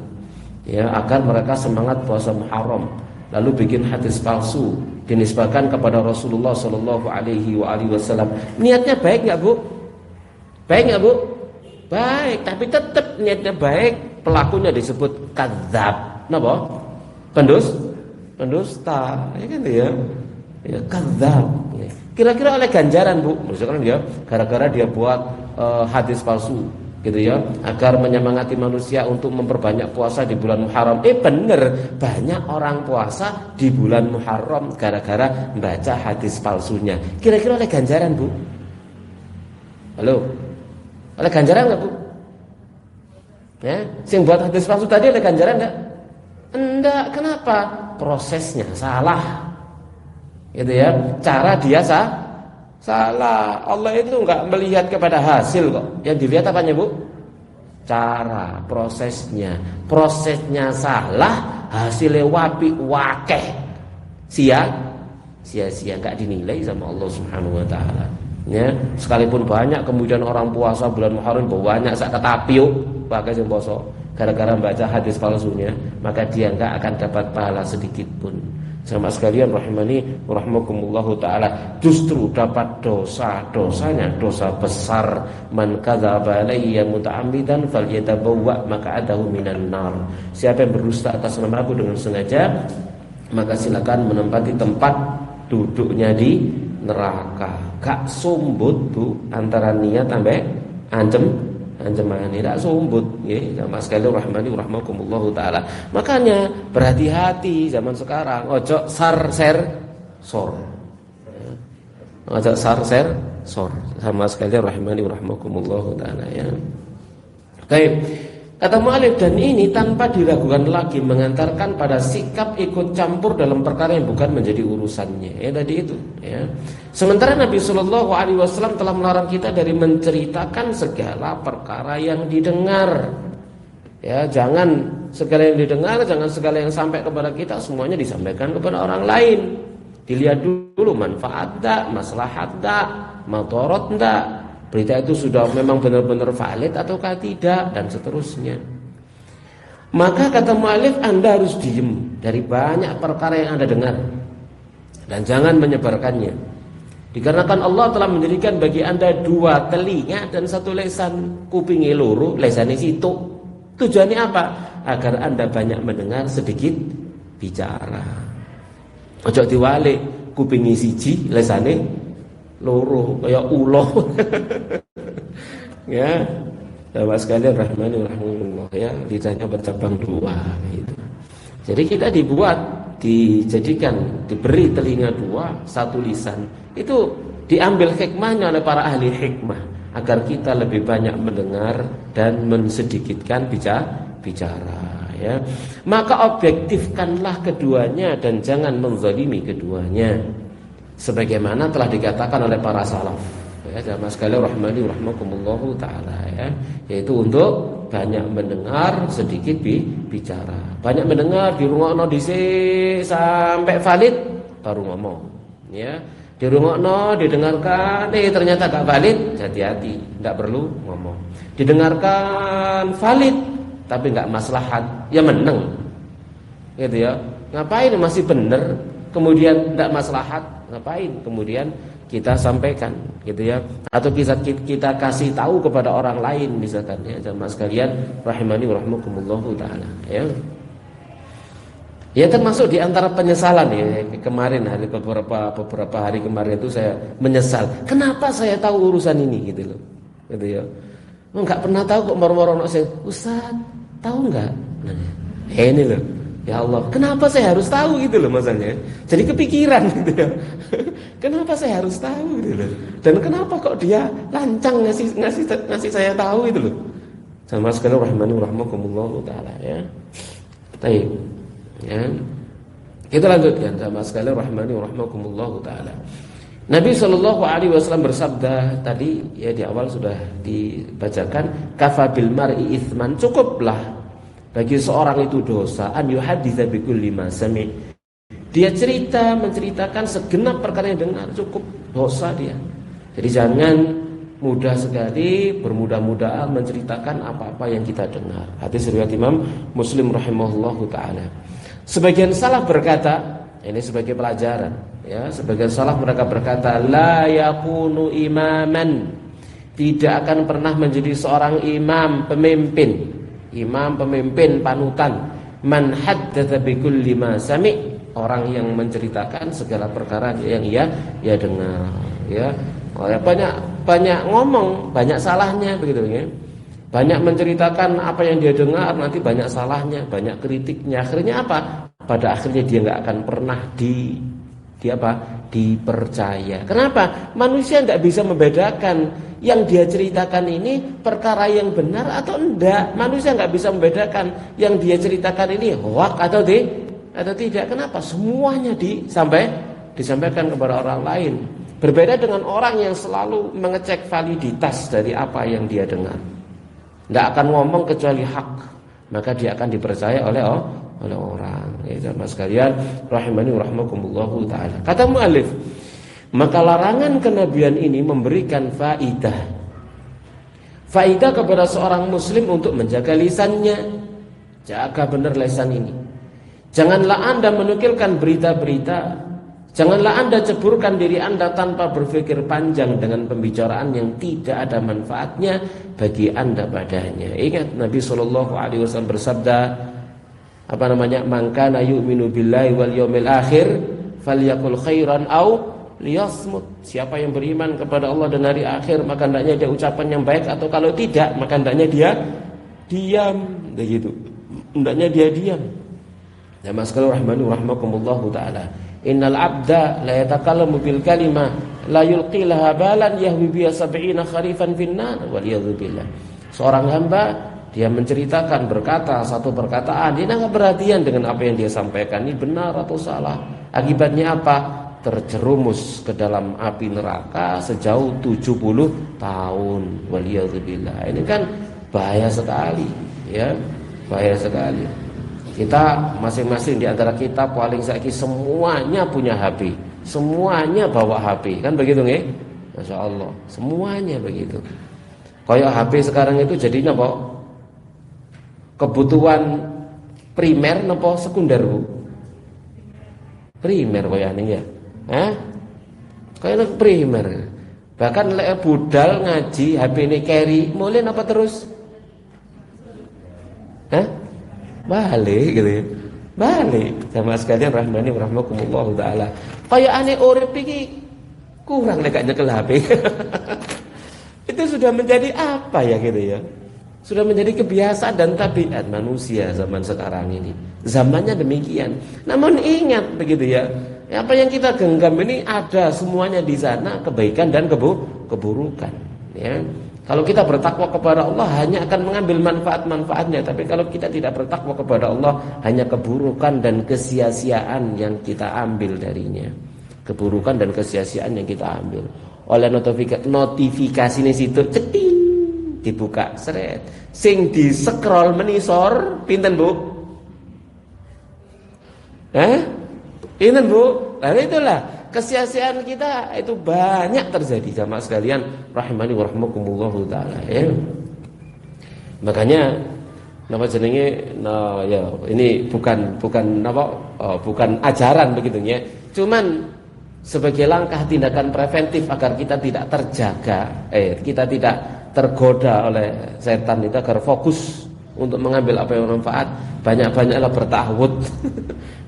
Ya, agar mereka semangat puasa Muharram. Lalu bikin hadis palsu dinisbahkan kepada Rasulullah Shallallahu Alaihi Wasallam. Niatnya baik nggak Bu? Baik nggak Bu? Baik, tapi tetap niatnya baik, pelakunya disebut kadzab. Napa? Pendusta, ya kan ya? Ya kadzab. Ya. Kira-kira oleh ganjaran Bu, misalkan ya, gara-gara dia buat hadis palsu, gitu ya, agar menyemangati manusia untuk memperbanyak puasa di bulan Muharram. Bener, banyak orang puasa di bulan Muharram gara-gara membaca hadis palsunya. Kira-kira oleh ganjaran Bu? Halo? Oleh ganjaran enggak Bu? Ya, sing buat hadis palsu tadi oleh ganjaran enggak? Enggak, kenapa? Prosesnya salah. Gitu ya. Cara dia salah. Allah itu enggak melihat kepada hasil kok. Yang dilihat apanya Bu? Cara, prosesnya. Prosesnya salah, hasilnya wakeh. Sia-sia enggak dinilai sama Allah Subhanahu wa taala. Ya, sekalipun banyak kemudian orang puasa bulan Muharram banyak sak ketapiuk pakai sing poso gara-gara baca hadis palsunya, maka dia enggak akan dapat pahala sedikit pun. Sama sekalian rahimani rahmakumullahu taala, justru dapat dosanya dosa besar. Man kadzaba alayya muta'ammidan falyatabawwa maq'adahu minan nar. Siapa yang berdusta atas nama aku dengan sengaja, maka silakan menempati tempat duduknya di neraka. Gak sumbut Bu antara niat sampai ancaman tidak sumbut ya, sama sekali rahmani rahmakumullahu taala. Makanya berhati-hati zaman sekarang, ojo sor. Ojo sor. Sama sekali rahmani rahmakumullahu taala ya. Baik. Kata mu'alif, dan ini tanpa diragukan lagi mengantarkan pada sikap ikut campur dalam perkara yang bukan menjadi urusannya. Ya tadi itu. Ya. Sementara Nabi Shallallahu Alaihi Wasallam telah melarang kita dari menceritakan segala perkara yang didengar. Ya, jangan segala yang didengar, jangan segala yang sampai kepada kita semuanya disampaikan kepada orang lain. Dilihat dulu manfaat tak, maslahat tak, madharat tak. Berita itu sudah memang benar-benar valid ataukah tidak, dan seterusnya. Maka kata mu'alif, Anda harus diem dari banyak perkara yang Anda dengar, dan jangan menyebarkannya. Dikarenakan Allah telah mendirikan bagi Anda 2 telinga dan 1 lesan. Kupingi loro, lesane situ. Tujuannya apa? Agar Anda banyak mendengar, sedikit bicara. Ojo diwalik, kupingi siji, lesane loro kayak ulo. Ya, Bapak sekalian rahmani rahimahullah ya, lidahnya bercabang 2 gitu. Jadi kita dijadikan, diberi telinga 2, 1 lisan. Itu diambil hikmahnya oleh para ahli hikmah agar kita lebih banyak mendengar dan mensedikitkan bicara ya. Maka objektifkanlah keduanya dan jangan menzalimi keduanya. Sebagaimana telah dikatakan oleh para salaf ya, jamaah sekalian rahmani rahmakumullahu taala ya, yaitu untuk banyak mendengar, sedikit bicara. Banyak mendengar, dirungokno dhisik sampai valid baru ngomong ya. Dirungokno, didengarkan, ternyata gak valid, hati-hati, enggak perlu ngomong. Didengarkan valid tapi enggak maslahat, ya meneng. Gitu ya. Ngapain masih bener kemudian enggak maslahat? Ngapain kemudian kita sampaikan gitu ya, atau kita kasih tahu kepada orang lain misalkan ya, jamaah sekalian rahimani warahmatullahu taala ya. Ya termasuk di antara penyesalan ya, kemarin beberapa hari kemarin itu saya menyesal, kenapa saya tahu urusan ini gitu loh. Gitu ya. Enggak pernah tahu kok moro-moro saya, Ustaz, tahu enggak? Nah, ini loh. Ya Allah, kenapa saya harus tahu gitu loh masanya? Jadi kepikiran gitu ya. Kenapa saya harus tahu gitu loh? Dan kenapa kok dia lancang ngasih saya tahu itu loh? Sama sekali rahmani rahmakumullah taala ya. Baik. Ya. Kita lanjutkan sama sekali rahmani rahmakumullah taala. Nabi sallallahu alaihi wasallam bersabda tadi ya di awal sudah dibacakan kafabil mar'i itsman, cukuplah bagi seorang itu dosa an yuhadditsa bikulli ma sami'. Dia menceritakan segenap perkara yang dengar, cukup dosa dia. Jadi jangan mudah sekali bermudah-mudahan menceritakan apa-apa yang kita dengar. Hadis riwayat Imam Muslim rahimahullahu taala. Sebagian salaf berkata, ini sebagai pelajaran ya, sebagian salaf mereka berkata la yakunu imaman, tidak akan pernah menjadi seorang imam pemimpin panutan, man haddatsa bikulli ma sami', orang yang menceritakan segala perkara yang ia dengar ya. Banyak ngomong, banyak salahnya begitu ya. Banyak menceritakan apa yang dia dengar, nanti banyak salahnya, banyak kritiknya. Akhirnya apa? Pada akhirnya dia nggak akan pernah dipercaya. Kenapa? Manusia tidak bisa membedakan yang dia ceritakan ini perkara yang benar atau enggak. Manusia nggak bisa membedakan yang dia ceritakan ini hoak atau tidak. Kenapa? Semuanya disampaikan kepada orang lain. Berbeda dengan orang yang selalu mengecek validitas dari apa yang dia dengar. Tidak akan ngomong kecuali hak, maka dia akan dipercaya oleh orang. Ya jamaah sekalian, rahimani rahimakumullahu taala. Kata muallif, maka larangan kenabian ini memberikan faidah kepada seorang muslim untuk menjaga lisannya. Jaga benar lisan ini. Janganlah Anda menukilkan berita-berita. Janganlah Anda ceburkan diri Anda tanpa berpikir panjang dengan pembicaraan yang tidak ada manfaatnya bagi Anda padanya. Ingat Nabi SAW bersabda, man kana yu'minu billahi wal yawmil akhir falyakul khairan aw liyasmut. Siapa yang beriman kepada Allah dan hari akhir, maka hendaknya dia ucapan yang baik, atau kalau tidak maka hendaknya dia diam. Begitu. Hendaknya dia diam. Ya maskal rahmanu rahmakumullahu taala. Innal abda la yatakallamu bil kalimah la yulqi laha balan yahwi biha 70 kharifan finnar wal yadzubillah. Seorang hamba dia menceritakan berkata satu perkataan, dia enggak perhatian dengan apa yang dia sampaikan ini benar atau salah. Akibatnya apa? Terjerumus ke dalam api neraka sejauh 70 tahun wal yadzubillah. Ini kan bahaya sekali ya, bahaya sekali. Kita masing-masing di antara kita paling saiki semuanya punya HP, semuanya bawa HP, kan begitu nggih? Masya Allah, semuanya begitu. Kayak HP sekarang itu jadinya apa? Kebutuhan primer napa sekunder, Bu? Primer kayane ya. Kayak primer. Bahkan lek budal ngaji HP ini carry, mulai apa terus? Balik gitu ya. Balik. Sama sekalian rahmani rahmakumullah taala. Kayak aneh urip iki kurang nek nyekel HP. Itu sudah menjadi apa ya gitu ya? Sudah menjadi kebiasaan dan tabiat manusia zaman sekarang ini. Zamannya demikian. Namun ingat begitu ya. Apa yang kita genggam ini ada semuanya di sana, kebaikan dan keburukan ya. Kalau kita bertakwa kepada Allah hanya akan mengambil manfaat-manfaatnya. Tapi kalau kita tidak bertakwa kepada Allah, hanya keburukan dan kesia-siaan yang kita ambil darinya. Keburukan dan kesia-siaan yang kita ambil. Oleh notifikasi ini situ ceting dibuka seret. Sing di scroll menisor pinten, Bu? Pinten, Bu? Nah itulah kesia-siaan kita itu banyak terjadi jamaah sekalian rahimani wa rahmakumullahu taala ya. Makanya napa jenenge ya ini bukan ajaran begitu ya. Cuman sebagai langkah tindakan preventif agar kita tidak terjaga, kita tidak tergoda oleh setan itu, agar fokus untuk mengambil apa yang bermanfaat, banyak-banyaklah bertahawud.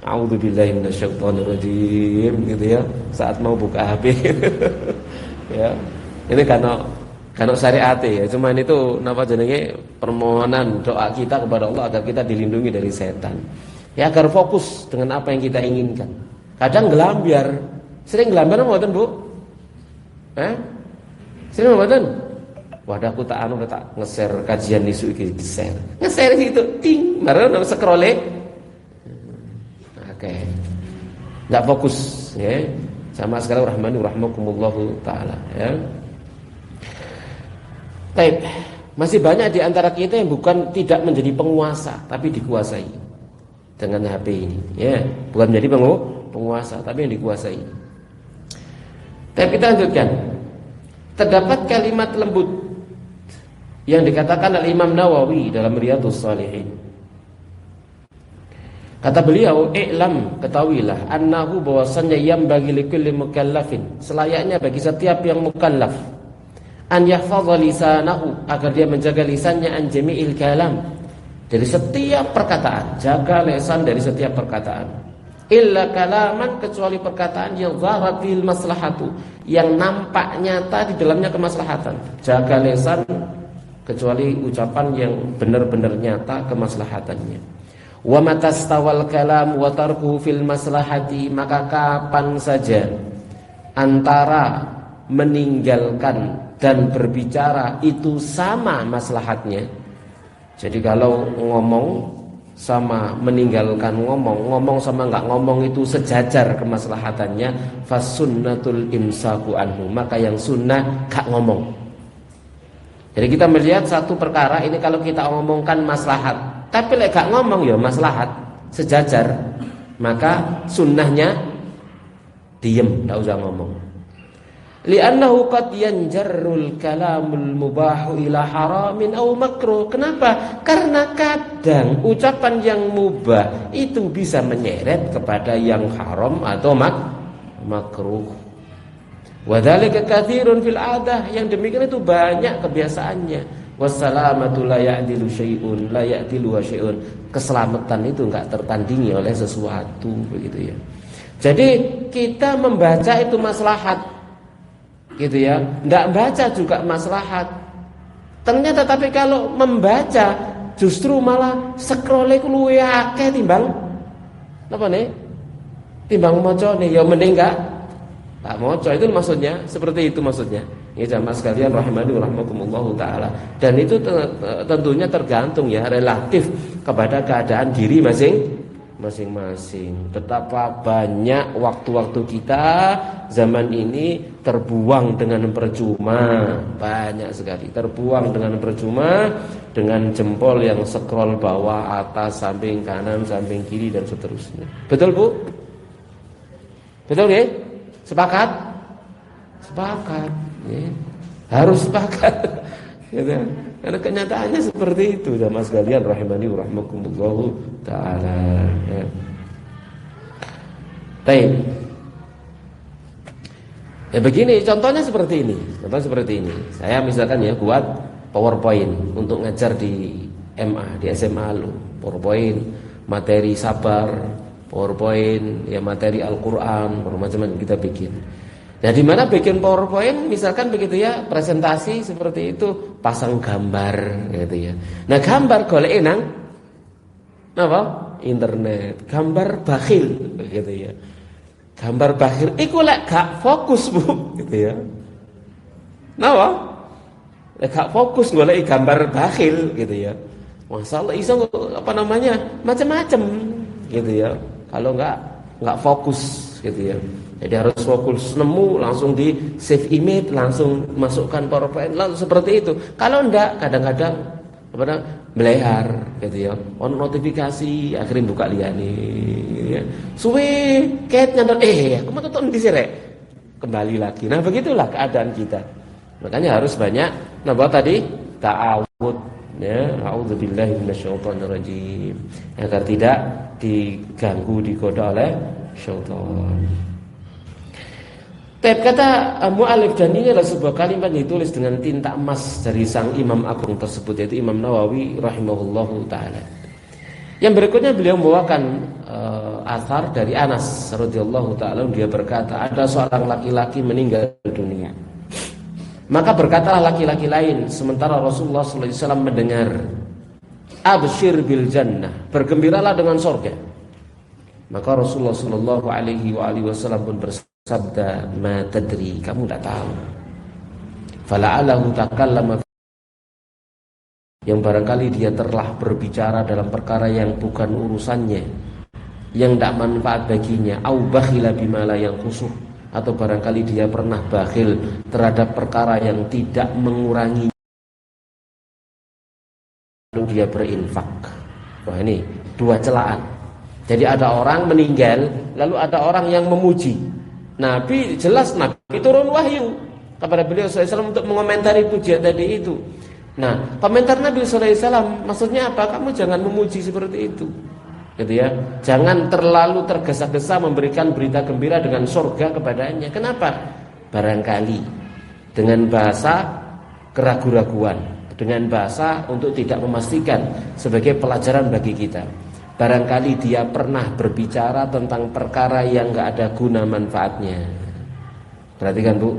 A'udzubillahi minasyaitonirrajim gitu ya. Saat mau buka HP. Ya. Ini karena syariat ya. Cuman itu napa jenenge permohonan doa kita kepada Allah agar kita dilindungi dari setan. Ya, agar fokus dengan apa yang kita inginkan. Kadang gelambiar, sering gelambiar mboten, Bu? Sering mboten? Wadah aku tak tak nge-share kajian isu iki share. Nge-share itu ting, baru scroll. Oke. Enggak fokus, ya. Sama sekali rahmani rahmakumullahu taala, ya. Baik. Masih banyak di antara kita yang bukan tidak menjadi penguasa tapi dikuasai dengan HP ini, ya. Bukan menjadi penguasa tapi yang dikuasai. Tapi kita lanjutkan. Terdapat kalimat lembut yang dikatakan oleh Imam Nawawi dalam Riyadhus Shalihin. Kata beliau, "I'lam, ketahuilah, annahu bahwasannya yang bagi likulli mukallafin, selayaknya bagi setiap yang mukallaf, an yahfadha lisanahu, agar dia menjaga lisannya an jami'il kalam, dari setiap perkataan, jaga lisan dari setiap perkataan. Illa kalaman, kecuali perkataan yang zaharatil maslahatu, yang nampak nyata di dalamnya kemaslahatan. Jaga lisan kecuali ucapan yang benar-benar nyata kemaslahatannya. Wa matastawal kalam wa tarkuhu fil maslahati, maka kapan saja antara meninggalkan dan berbicara itu sama maslahatnya. Jadi kalau ngomong sama meninggalkan ngomong sama enggak ngomong itu sejajar kemaslahatannya, fasunnatul imsaku anhu, maka yang sunnah gak ngomong. Jadi kita melihat satu perkara ini, kalau kita ngomongkan maslahat, tapi lek gak ngomong ya maslahat, sejajar, maka sunnahnya diem, tidak usah ngomong. Li'annahu qad yanjarrul kalamul mubahu ila haramin aw makruh. Kenapa? Karena kadang ucapan yang mubah itu bisa menyeret kepada yang haram atau makruh. Wa dzalika katsirun fil 'adah, yang demikian itu banyak kebiasaannya. Wassalamatu la ya'dilu syai'un, la ya'dilu syai'un. Keselamatan itu enggak tertandingi oleh sesuatu, begitu ya. Jadi kita membaca itu maslahat, gitu ya. Enggak baca juga maslahat. Ternyata tapi kalau membaca justru malah scroll ku luwe akeh timbang napa nih? Timbang macane, ya mending enggak maca. Itu maksudnya, seperti itu maksudnya. Ya jamaah sekalian rahimani rahimakumullah taala. Dan itu tentunya tergantung ya, relatif kepada keadaan diri masing-masing. Betapa banyak waktu-waktu kita zaman ini terbuang dengan percuma, banyak sekali terbuang dengan percuma, dengan jempol yang scroll bawah, atas, samping kanan, samping kiri dan seterusnya. Betul, Bu? Betul ya? Sepakat? Sepakat. Ya. Harus sepakat. Gitu. Karena kenyataannya seperti itu, jamaah sekalian rahimani rahimakumullah taala. Ya. Baik. Ya begini, contohnya seperti ini. Contohnya seperti ini. Saya misalkan ya buat PowerPoint untuk ngajar di MA, di SMA lu. PowerPoint materi sabar, PowerPoint ya materi Al-Qur'an, macam-macam kita bikin. Nah, di mana bikin PowerPoint misalkan begitu ya, presentasi seperti itu, pasang gambar gitu ya. Nah, gambar golek nang apa? Internet. Gambar bakhil gitu ya. Gambar bakhil iku lek gak fokus, Bu, gitu ya. Napa? Lek gak fokus golek gambar bakhil gitu ya. Masalah iso apa namanya? Macam-macam gitu ya. Kalau enggak fokus gitu ya. Jadi harus fokus, nemu langsung di save image, langsung masukkan PowerPoint, langsung seperti itu. Kalau enggak, kadang-kadang melehar gitu ya. On notifikasi, akhirnya buka liyane gitu ya. Suwe ket nyandar aku mau tonton di sini. Kembali lagi. Nah, begitulah keadaan kita. Makanya harus banyak tadi ta'awud ya, a'udzubillahi minasyaitonirrajim, agar tidak diganggu, digoda oleh syaitan. Kata mu'alif, dan ini adalah sebuah kalimat ditulis dengan tinta emas dari sang imam agung tersebut, yaitu Imam Nawawi rahimahullahu ta'ala. Yang berikutnya beliau membawakan athar dari Anas radhiyallahu ta'ala. Dia berkata, ada seorang laki-laki meninggal dunia. Maka berkatalah laki-laki lain, sementara Rasulullah SAW mendengar, absyir bil jannah, bergembiralah dengan surga. Maka Rasulullah Shallallahu Alaihi Wasallam pun bersabda, "Ma tadri, kamu tidak tahu. Fala'alahu takallama, yang barangkali dia telah berbicara dalam perkara yang bukan urusannya, yang tidak manfaat baginya, au bakhila bimala yang khusuh, atau barangkali dia pernah bakhil terhadap perkara yang tidak mengurangi, lalu dia berinfak." Wah, ini dua celaan. Jadi ada orang meninggal, lalu ada orang yang memuji. Nabi, jelas Nabi turun wahyu kepada beliau SAW untuk mengomentari pujian tadi itu. Nah, komentar Nabi SAW maksudnya apa? Kamu jangan memuji seperti itu, gitu ya. Jangan terlalu tergesa-gesa memberikan berita gembira dengan surga kepadanya. Kenapa? Barangkali dengan bahasa keraguan-raguan, dengan bahasa untuk tidak memastikan, sebagai pelajaran bagi kita. Barangkali dia pernah berbicara tentang perkara yang gak ada guna manfaatnya. Perhatikan Bu,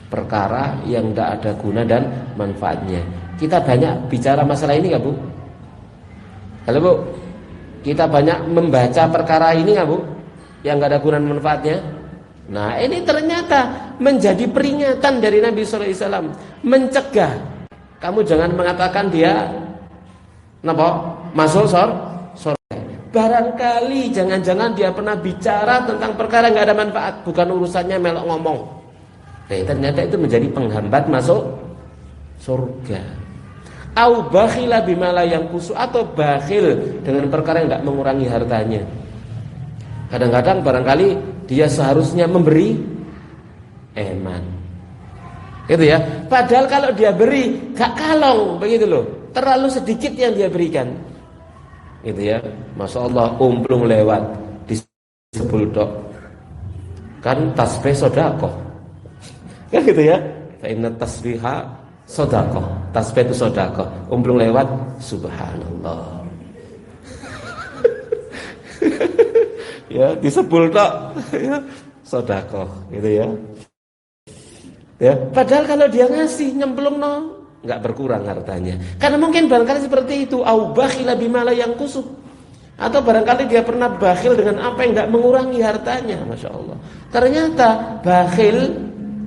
perkara yang gak ada guna dan manfaatnya. Kita banyak bicara masalah ini gak Bu? Halo Bu, kita banyak membaca perkara ini gak Bu? Yang gak ada guna dan manfaatnya. Nah, ini ternyata menjadi peringatan dari Nabi SAW, mencegah. Kamu jangan mengatakan dia masuk surga. Barangkali jangan-jangan dia pernah bicara tentang perkara yang gak ada manfaat, bukan urusannya melok ngomong. Nah, ternyata itu menjadi penghambat masuk surga. Au bakhila bimala yang khusu, atau bakhil dengan perkara yang gak mengurangi hartanya. Kadang-kadang barangkali dia seharusnya memberi eman, gitu ya. Padahal kalau dia beri gak kalong, begitu loh. Terlalu sedikit yang dia berikan, gitu ya. Masya Allah, umplung lewat di sebuldok, kan tasbih sodakoh, kan gitu ya. Fa inna tasbiha sodakoh, tasbih itu sodakoh, umplung lewat, subhanallah. Ya, di sebuldok, ya, sodakoh, gitu ya. Ya, padahal kalau dia ngasih nyemplung nggak berkurang hartanya. Karena mungkin barangkali seperti itu, au bakhila bimala yang kusuk, atau barangkali dia pernah bakhil dengan apa yang nggak mengurangi hartanya. Masya Allah. Ternyata bakhil,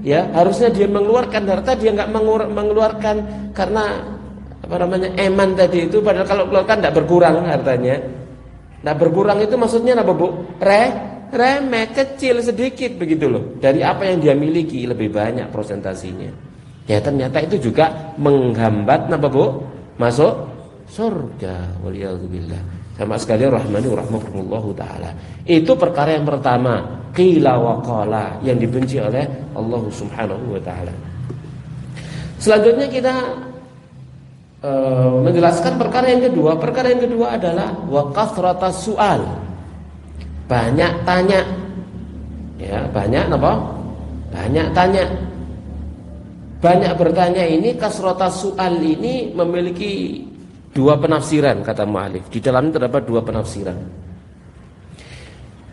ya, harusnya dia mengeluarkan harta, dia nggak mengeluarkan karena eman tadi itu. Padahal kalau keluarkan nggak berkurang hartanya. Nah, berkurang itu maksudnya apa Bu? Remeh, kecil, sedikit begitu loh. Dari apa yang dia miliki lebih banyak prosentasinya. Ya, ternyata itu juga menghambat apa Bu? Masuk surga. Waliyadzubillah. Sama sekali rahmani rahmatullahu ta'ala. Itu perkara yang pertama, qila wa qala, yang dibenci oleh Allah subhanahu wa ta'ala. Selanjutnya kita menjelaskan perkara yang kedua. Perkara yang kedua adalah wa kathratas su'al, banyak tanya. Ya, banyak apa? Banyak tanya. Banyak bertanya ini, kasratas su'al ini memiliki dua penafsiran, kata mu'alif. Di dalamnya terdapat dua penafsiran.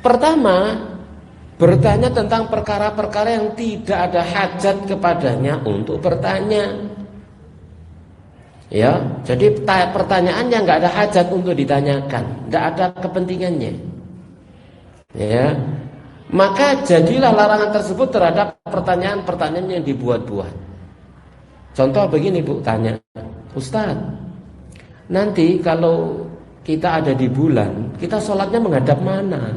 Pertama, bertanya tentang perkara-perkara yang tidak ada hajat kepadanya untuk bertanya. Ya, jadi pertanyaannya nggak ada hajat untuk ditanyakan, nggak ada kepentingannya. Ya, maka jadilah larangan tersebut terhadap pertanyaan-pertanyaan yang dibuat-buat. Contoh begini Bu, tanya, Ustaz, nanti kalau kita ada di bulan, kita sholatnya menghadap mana?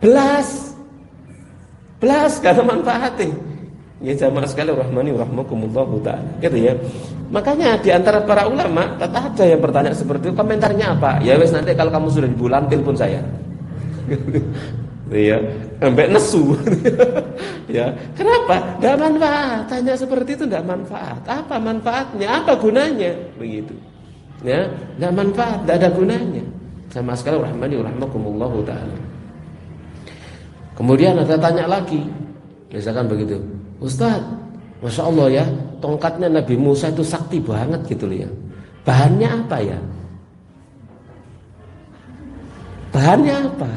Belas gak ada manfaatnya. Ya jamaah sekali rahmani rahmakumullahu ta'ala, gitu ya. Makanya di antara para ulama tetap ada yang bertanya seperti itu, komentarnya apa? Ya wes, nanti kalau kamu sudah di bulan telepon saya. Ya, sampai nesu. Ya, kenapa? Tidak manfaat. Tanya seperti itu tidak manfaat. Apa manfaatnya? Apa gunanya? Begitu. Ya, tidak manfaat, tidak ada gunanya. Sama sekali rahmani rahmakumullahu ta'ala. Kemudian ada tanya lagi, misalkan begitu, Ustaz, Masya Allah ya, tongkatnya Nabi Musa itu sakti banget gitu loh ya. Bahannya apa ya? Bahannya apa?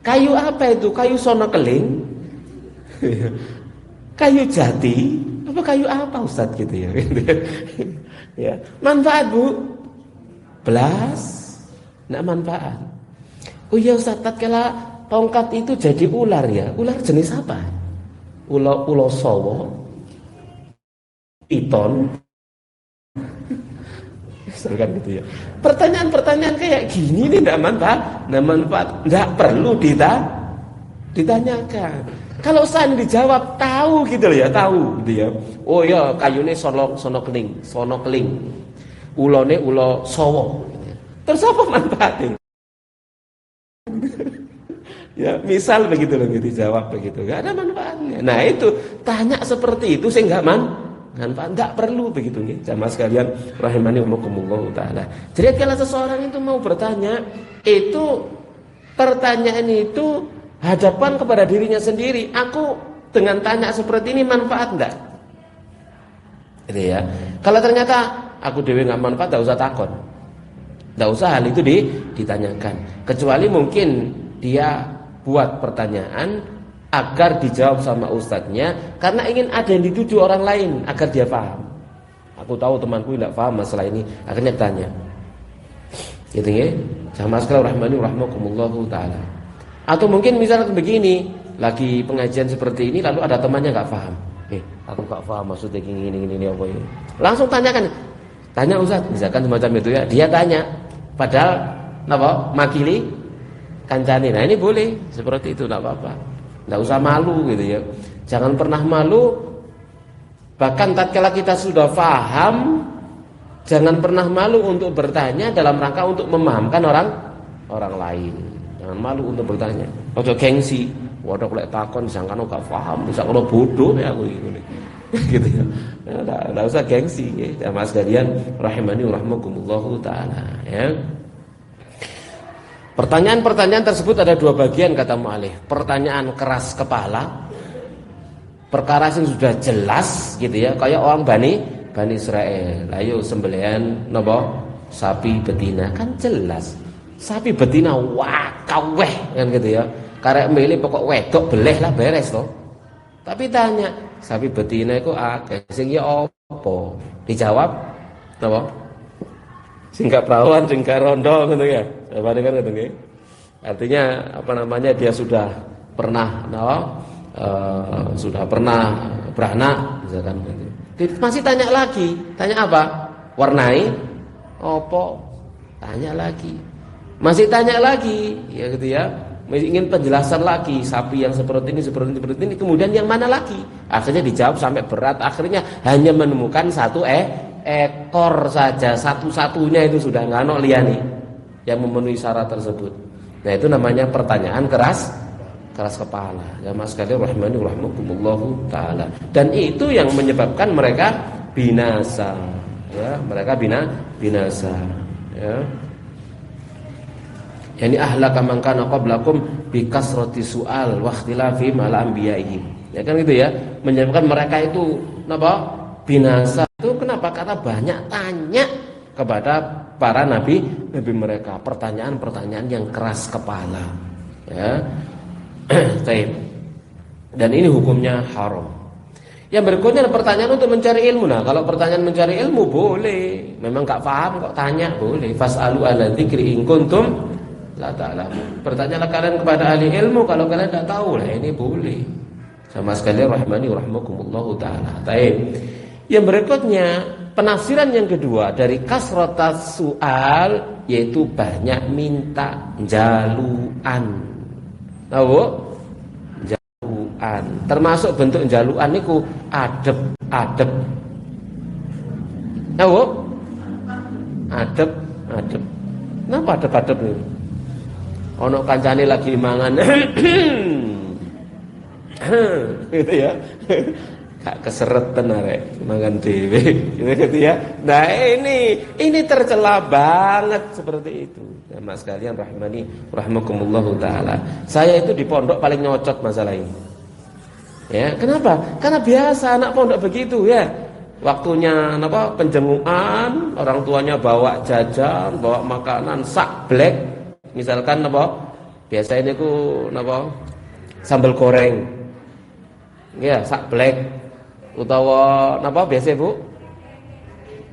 Kayu apa itu? Kayu sono keling? Kayu jati? Apa kayu apa Ustaz gitu ya? Ya, manfaat Bu. Belas. Nggak manfaat. Oh iya Ustaz, tatkala tongkat itu jadi ular ya. Ular jenis apa? Ulo sowo, piton. Misalkan gitu ya. Pertanyaan-pertanyaan kayak gini ini tidak manfaat, tidak perlu ditanyakan. Kalau saya dijawab tahu gitu loh ya, tahu gitu ya. Oh ya, kayune sono keling. Ulone ulo sowo. Terus apa manfaatnya? Ya, misal begitu loh gitu jawab begitu, nggak ada manfaatnya. Nah itu tanya seperti itu sehingga manfaat, nggak perlu begitu nih, jamaah sekalian rahimani wa taala. Jadi kalau seseorang itu mau bertanya, itu pertanyaan itu hadapan kepada dirinya sendiri. Aku dengan tanya seperti ini manfaat enggak? Gitu ya. Kalau ternyata aku dewe nggak manfaat, nggak usah takut, nggak usah hal itu ditanyakan. Kecuali mungkin dia buat pertanyaan agar dijawab sama ustadznya karena ingin ada yang dituju orang lain agar dia paham. Aku tahu temanku tidak paham masalah ini, akhirnya tanya. Gitu ya. Jamaah sekalian rahimani rahimakumullahu taala. Atau mungkin misalnya begini, lagi pengajian seperti ini lalu ada temannya nggak paham. Aku nggak paham maksudnya gini apa ini. Langsung tanyakan. Tanya ustaz, misalkan semacam itu ya. Dia tanya. Padahal apa? Makili kancani. Nah ini boleh seperti itu, tidak apa-apa, tidak usah malu gitu ya. Jangan pernah malu. Bahkan tatkala kita sudah paham, jangan pernah malu untuk bertanya dalam rangka untuk memahamkan orang lain. Jangan malu untuk bertanya. Ojo gengsi. Waduh lek takon disangkano gak paham, disangkano bodoh ya aku ini. Gitu ya. Tidak usah gengsi ya. Jamaah sekalian rahimani rahimakumullahu taala ya. Pertanyaan-pertanyaan tersebut ada dua bagian kata mu'alif. Pertanyaan keras kepala, perkara yang sudah jelas gitu ya, kayak orang Bani Israel. Ayo sembelihan napa? Sapi betina, kan jelas. Sapi betina wah kaweh kan gitu ya. Karek milih pokok wedok beleh lah beres toh. Tapi tanya, sapi betina itu akeh sing ya apa? Dijawab napa? Sing gak perawan, sing gak rondo gitu ya. Jawabannya kan gitu ya. Artinya apa namanya, dia sudah pernah sudah pernah beranak misalkan gitu. Masih tanya lagi. Tanya apa? Warnai opo? Tanya lagi. Masih tanya lagi, ya gitu ya. Masih ingin penjelasan lagi, sapi yang seperti ini, kemudian yang mana lagi? Akhirnya dijawab sampai berat, akhirnya hanya menemukan satu ekor saja, satu-satunya itu sudah nggak ono liyane yang memenuhi syarat tersebut. Nah itu namanya pertanyaan keras kepala. Ya mas sekalian rahimani rahimakumullahu taala. Dan itu yang menyebabkan mereka binasa. Ya, mereka binasa. Ya. Yani ahlaka man kana qablakum bi kasrati su'al wa ikhtilafi ma'al anbiya'ihim. Ya kan gitu ya, menyebabkan mereka itu napa? Binasa. Itu kenapa? Karena banyak tanya kepada para nabi mereka, pertanyaan-pertanyaan yang keras kepala. Ya. Dan ini hukumnya haram. Yang berikutnya pertanyaan untuk mencari ilmu. Nah, kalau pertanyaan mencari ilmu boleh. Memang enggak paham kok tanya boleh. Fas'alu ala dzikri in kuntum la ta'lamun. Bertanyalah kalian kepada ahli ilmu kalau kalian tidak tahu. Lah ini boleh. Sama sekalian rahmani rahimakumullahu taala. Baik. Yang berikutnya penafsiran yang kedua dari kasratas su'al yaitu banyak minta, jaluan. Tahu? Jaluan. Termasuk bentuk jaluan niku adep. Tahu? Adep. Napa adep niku? Ono kancane lagi mangan. Gitu ya. Gak keseretan arek mangan dhewe gitu ya. Nah ini tercela banget seperti itu. Ya mas sekalian rahimani rahimakumullahu taala. Saya itu di pondok paling nyocot masalah ini. Ya, kenapa? Karena biasa anak pondok begitu ya. Waktunya apa? Penjengukan, orang tuanya bawa jajan, bawa makanan sak black. Misalkan apa? Biasanya itu apa? Sambal goreng. Ya, sak black. Utawa napa biasa Bu?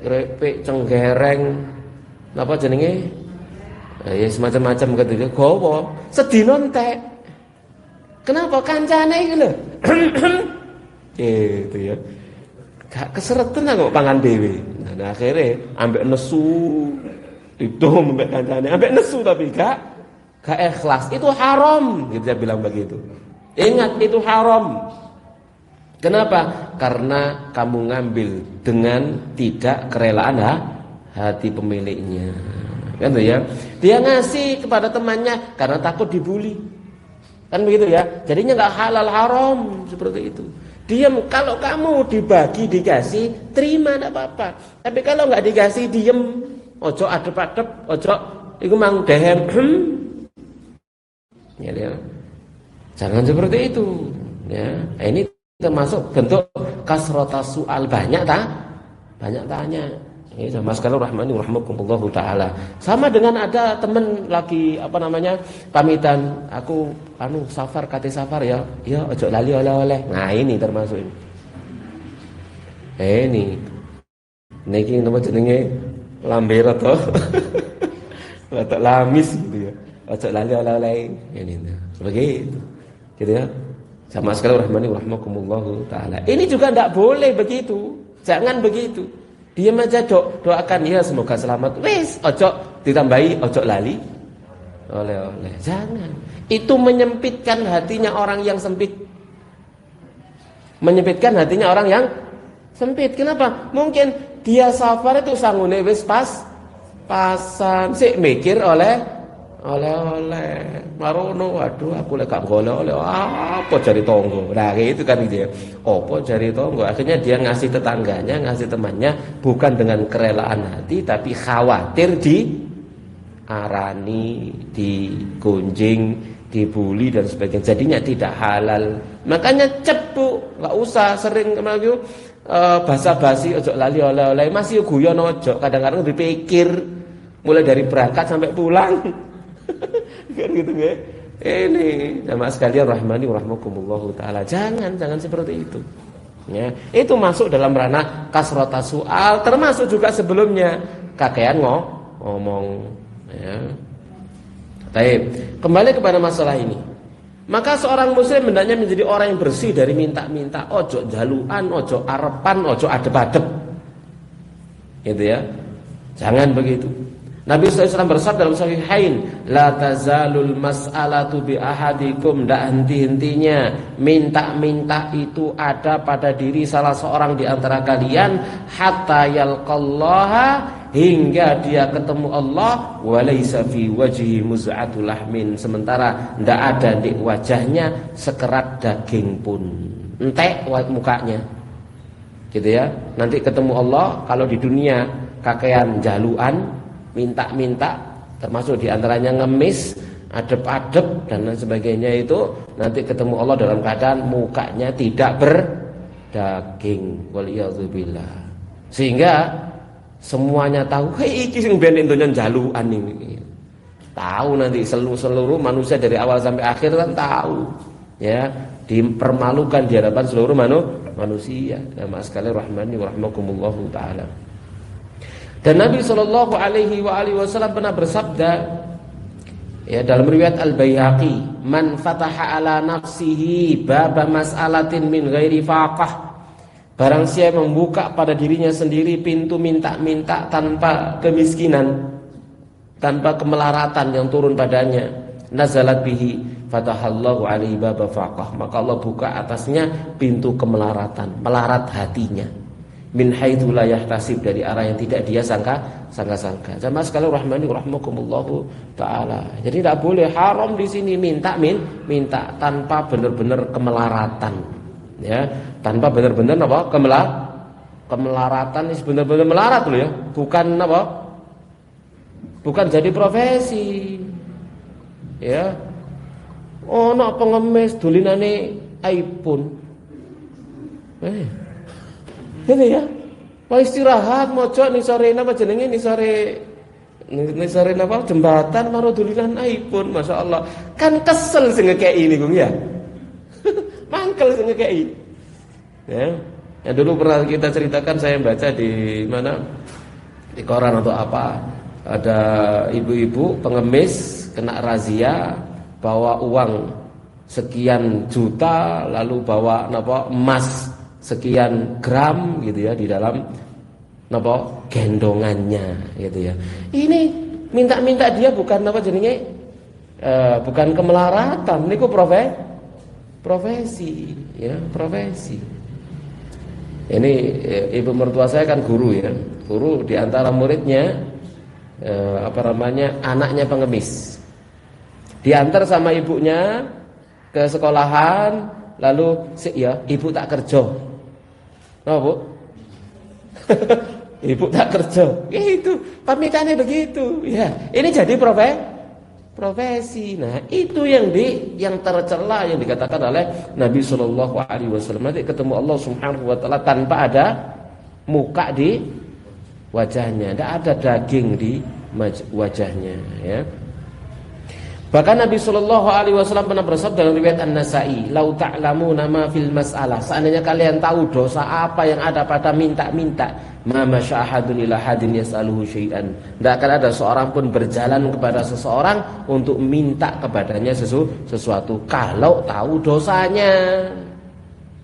krepek cenggereng napa jenenge ya semacam-macam gitu gowo sedina entek. Kenapa kancane iki lho gitu ya gak keseretan kok pangan dhewe. Nah akhirnya ambek nesu didom ambek kancane ambek nesu tapi gak ikhlas. Itu haram gitu dia bilang begitu. Ingat itu haram. Kenapa? Karena kamu ngambil dengan tidak kerelaan hati pemiliknya. Kan ya? Dia ngasih kepada temannya karena takut dibully. Kan begitu ya? Jadinya enggak halal haram seperti itu. Diam, kalau kamu dibagi dikasih, terima enggak apa-apa. Tapi kalau enggak dikasih diam. Ojo adep-adep, ojo iku mang dehem. Ya. Jangan seperti itu. Ya. Ini termasuk bentuk kasrotas soal banyak tanya. Ini sama sekali rahmani rahmakumullahu taala. Sama dengan ada teman lagi pamitan, aku safar kate safar ya ojo lali oleh-oleh. Nah ini termasuk ini. Ini niki napa jenenge lambera to. Atau lamis gitu ya. Ojo lali oleh-oleh ini. Begitu. Gitu ya. Sama sekali rahmani rahmakumullahu taala. Ini juga tidak boleh begitu. Jangan begitu. Diam aja doakan ya semoga selamat. Wis, ojo ditambahi ojo lali oleh-oleh. Jangan. Itu menyempitkan hatinya orang yang sempit. Menyempitkan hatinya orang yang sempit. Kenapa? Mungkin dia safar itu sangune wis pasan sik mikir oleh marono, waduh aku lek gak oleh apa jari tonggo. Nah itu kan gitu ya. Apa jari tonggo? Akhirnya dia ngasih tetangganya, ngasih temannya bukan dengan kerelaan hati tapi khawatir diarani, digunjing, dibully dan sebagainya. Jadinya tidak halal. Makanya cepu, enggak usah sering basa-basi ojo lali oleh-oleh. Masih guyon ojo, kadang-kadang dipikir mulai dari berangkat sampai pulang. Kan gitu ya. Ini jamaah sekalian rahmani rahmakumullahu taala. Jangan seperti itu. Ya, itu masuk dalam ranah kasrata soal, termasuk juga sebelumnya kakean ngomong ya. Baik, kembali kepada masalah ini. Maka seorang muslim hendaknya menjadi orang yang bersih dari minta-minta, ojo jaluan, ojo arepan, ojo adep-adep. Gitu ya. Jangan begitu. Nabi SAW bersabda dalam Sahihain, la tazalul mas'alatu bi ahadikum, ndak henti-hentinya minta-minta itu ada pada diri salah seorang di antara kalian hatta yalqallaha, hingga dia ketemu Allah, walaysa fi wajhi muz'atul lahmin, sementara ndak ada di wajahnya sekerat daging pun. Entek mukanya. Gitu ya. Nanti ketemu Allah, kalau di dunia kakean jaluan, minta-minta, termasuk diantaranya ngemis, adep-adep dan lain sebagainya, itu nanti ketemu Allah dalam keadaan mukanya tidak berdaging. Waliyadzubillah. Sehingga semuanya tahu, hei iki sing ben endonya jaluan ini. Tahu nanti seluruh manusia dari awal sampai akhir kan tahu. Ya, dipermalukan di hadapan seluruh manusia. Jamaah sekalian rahmani wa rahmakumullahu taala. Dan Nabi Shallallahu Alaihi Wasallam pernah bersabda, ya dalam riwayat Al-Baihaqi, man fataha ala nafsihi baba mas'alatin min ghairi faqah, barang siapa membuka pada dirinya sendiri pintu minta-minta tanpa kemiskinan, tanpa kemelaratan yang turun padanya, nazalat bihi fatahallahu alaihi baba faqah, maka Allah buka atasnya pintu kemelaratan, melarat hatinya. Min haitsu la yahtasib, dari arah yang tidak dia sangka-sangka. Jamaah sekalian rahmani rahmakumullahu taala. Jadi tidak boleh haram di sini minta tanpa benar-benar kemelaratan. Ya, tanpa benar-benar apa? Kemelaratan ini benar-benar melarat loh ya. Bukan apa? Bukan jadi profesi. Ya. Ono pengemis dolinane iPhone. Gitu ya. Mau istirahat, mojok ning sore napa jenenge ning sore napa jembatan karo dulinan iPhone, masyaallah. Kan kesel sing ngekeki niku ya. Mangkel sing ngekeki. Ya. Yang dulu pernah kita ceritakan, saya baca di mana, di koran atau apa, ada ibu-ibu pengemis kena razia bawa uang sekian juta, lalu bawa emas sekian gram gitu ya di dalam gendongannya gitu ya. Ini minta-minta dia bukan bukan kemelaratan, niku profesi ya, profesi. Ini ibu mertua saya kan guru ya. Guru di antara muridnya anaknya pengemis. Diantar sama ibunya ke sekolahan, lalu ya ibu tak kerja. Oh, Bu. Ibu tak kerja. Itu pamitannya begitu. Ya, ini jadi profesi. Nah, itu yang tercela yang dikatakan oleh Nabi Shallallahu alaihi wasallam. Nanti ketemu Allah Subhanahu wa taala tanpa ada muka di wajahnya, tidak ada daging di wajahnya, ya. Bahkan Nabi Shallallahu alaihi wasallam pernah bersabda dalam riwayat An-Nasa'i, "Lau ta'lamuna ma fil mas'alah." Seandainya kalian tahu dosa apa yang ada pada minta-minta, ma masyahadun ila hadin yas'aluhu syai'an. Tidak akan ada seorang pun berjalan kepada seseorang untuk minta kepadanya sesuatu kalau tahu dosanya.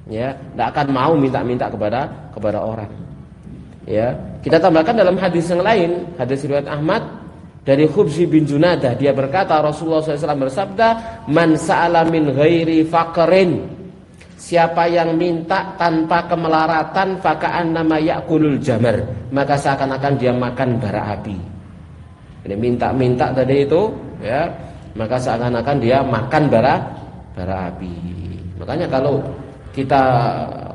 Ya, tidak akan mau minta-minta kepada orang. Ya, kita tambahkan dalam hadis yang lain, hadis riwayat Ahmad dari Khubzi bin Junadah, dia berkata Rasulullah SAW bersabda, "Man sa'ala min ghairi faqrin." Siapa yang minta tanpa kemelaratan, faka'annama ya'kulul jamar, maka seakan-akan dia makan bara api. Ini minta-minta tadi itu, ya, maka seakan-akan dia makan bara api. Makanya kalau kita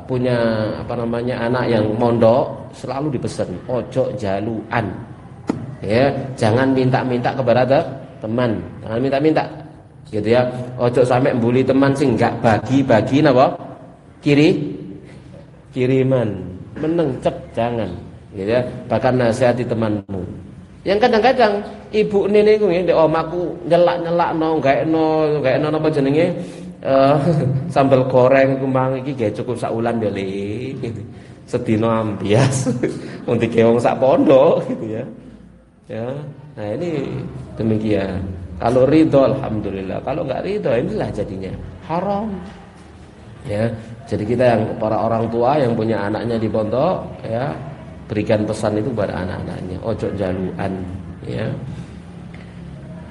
punya anak yang mondok, selalu dipesan ojo jaluan. Ya, jangan minta-minta kepada teman, jangan minta-minta, gitu ya. Ojo sampai mbuli teman sing enggak bagi-bagi napa? Kiriman, meneng cep jangan, gitu ya. Bahkan nasihati temanmu. Yang kadang-kadang ibu nene iku ndek omaku nyelak-nyelakno, gaekno napa jenenge? Sambal goreng kemang iki gak cukup sak ulan ya Le. Sedina ambias. Wong dikewong sak pondok gitu ya. Ya, nah ini demikian. Kalau ridho alhamdulillah, kalau enggak ridho inilah jadinya haram. Ya, jadi kita yang para orang tua yang punya anaknya di pondok, ya, berikan pesan itu pada anak-anaknya, ojo jaluan, ya.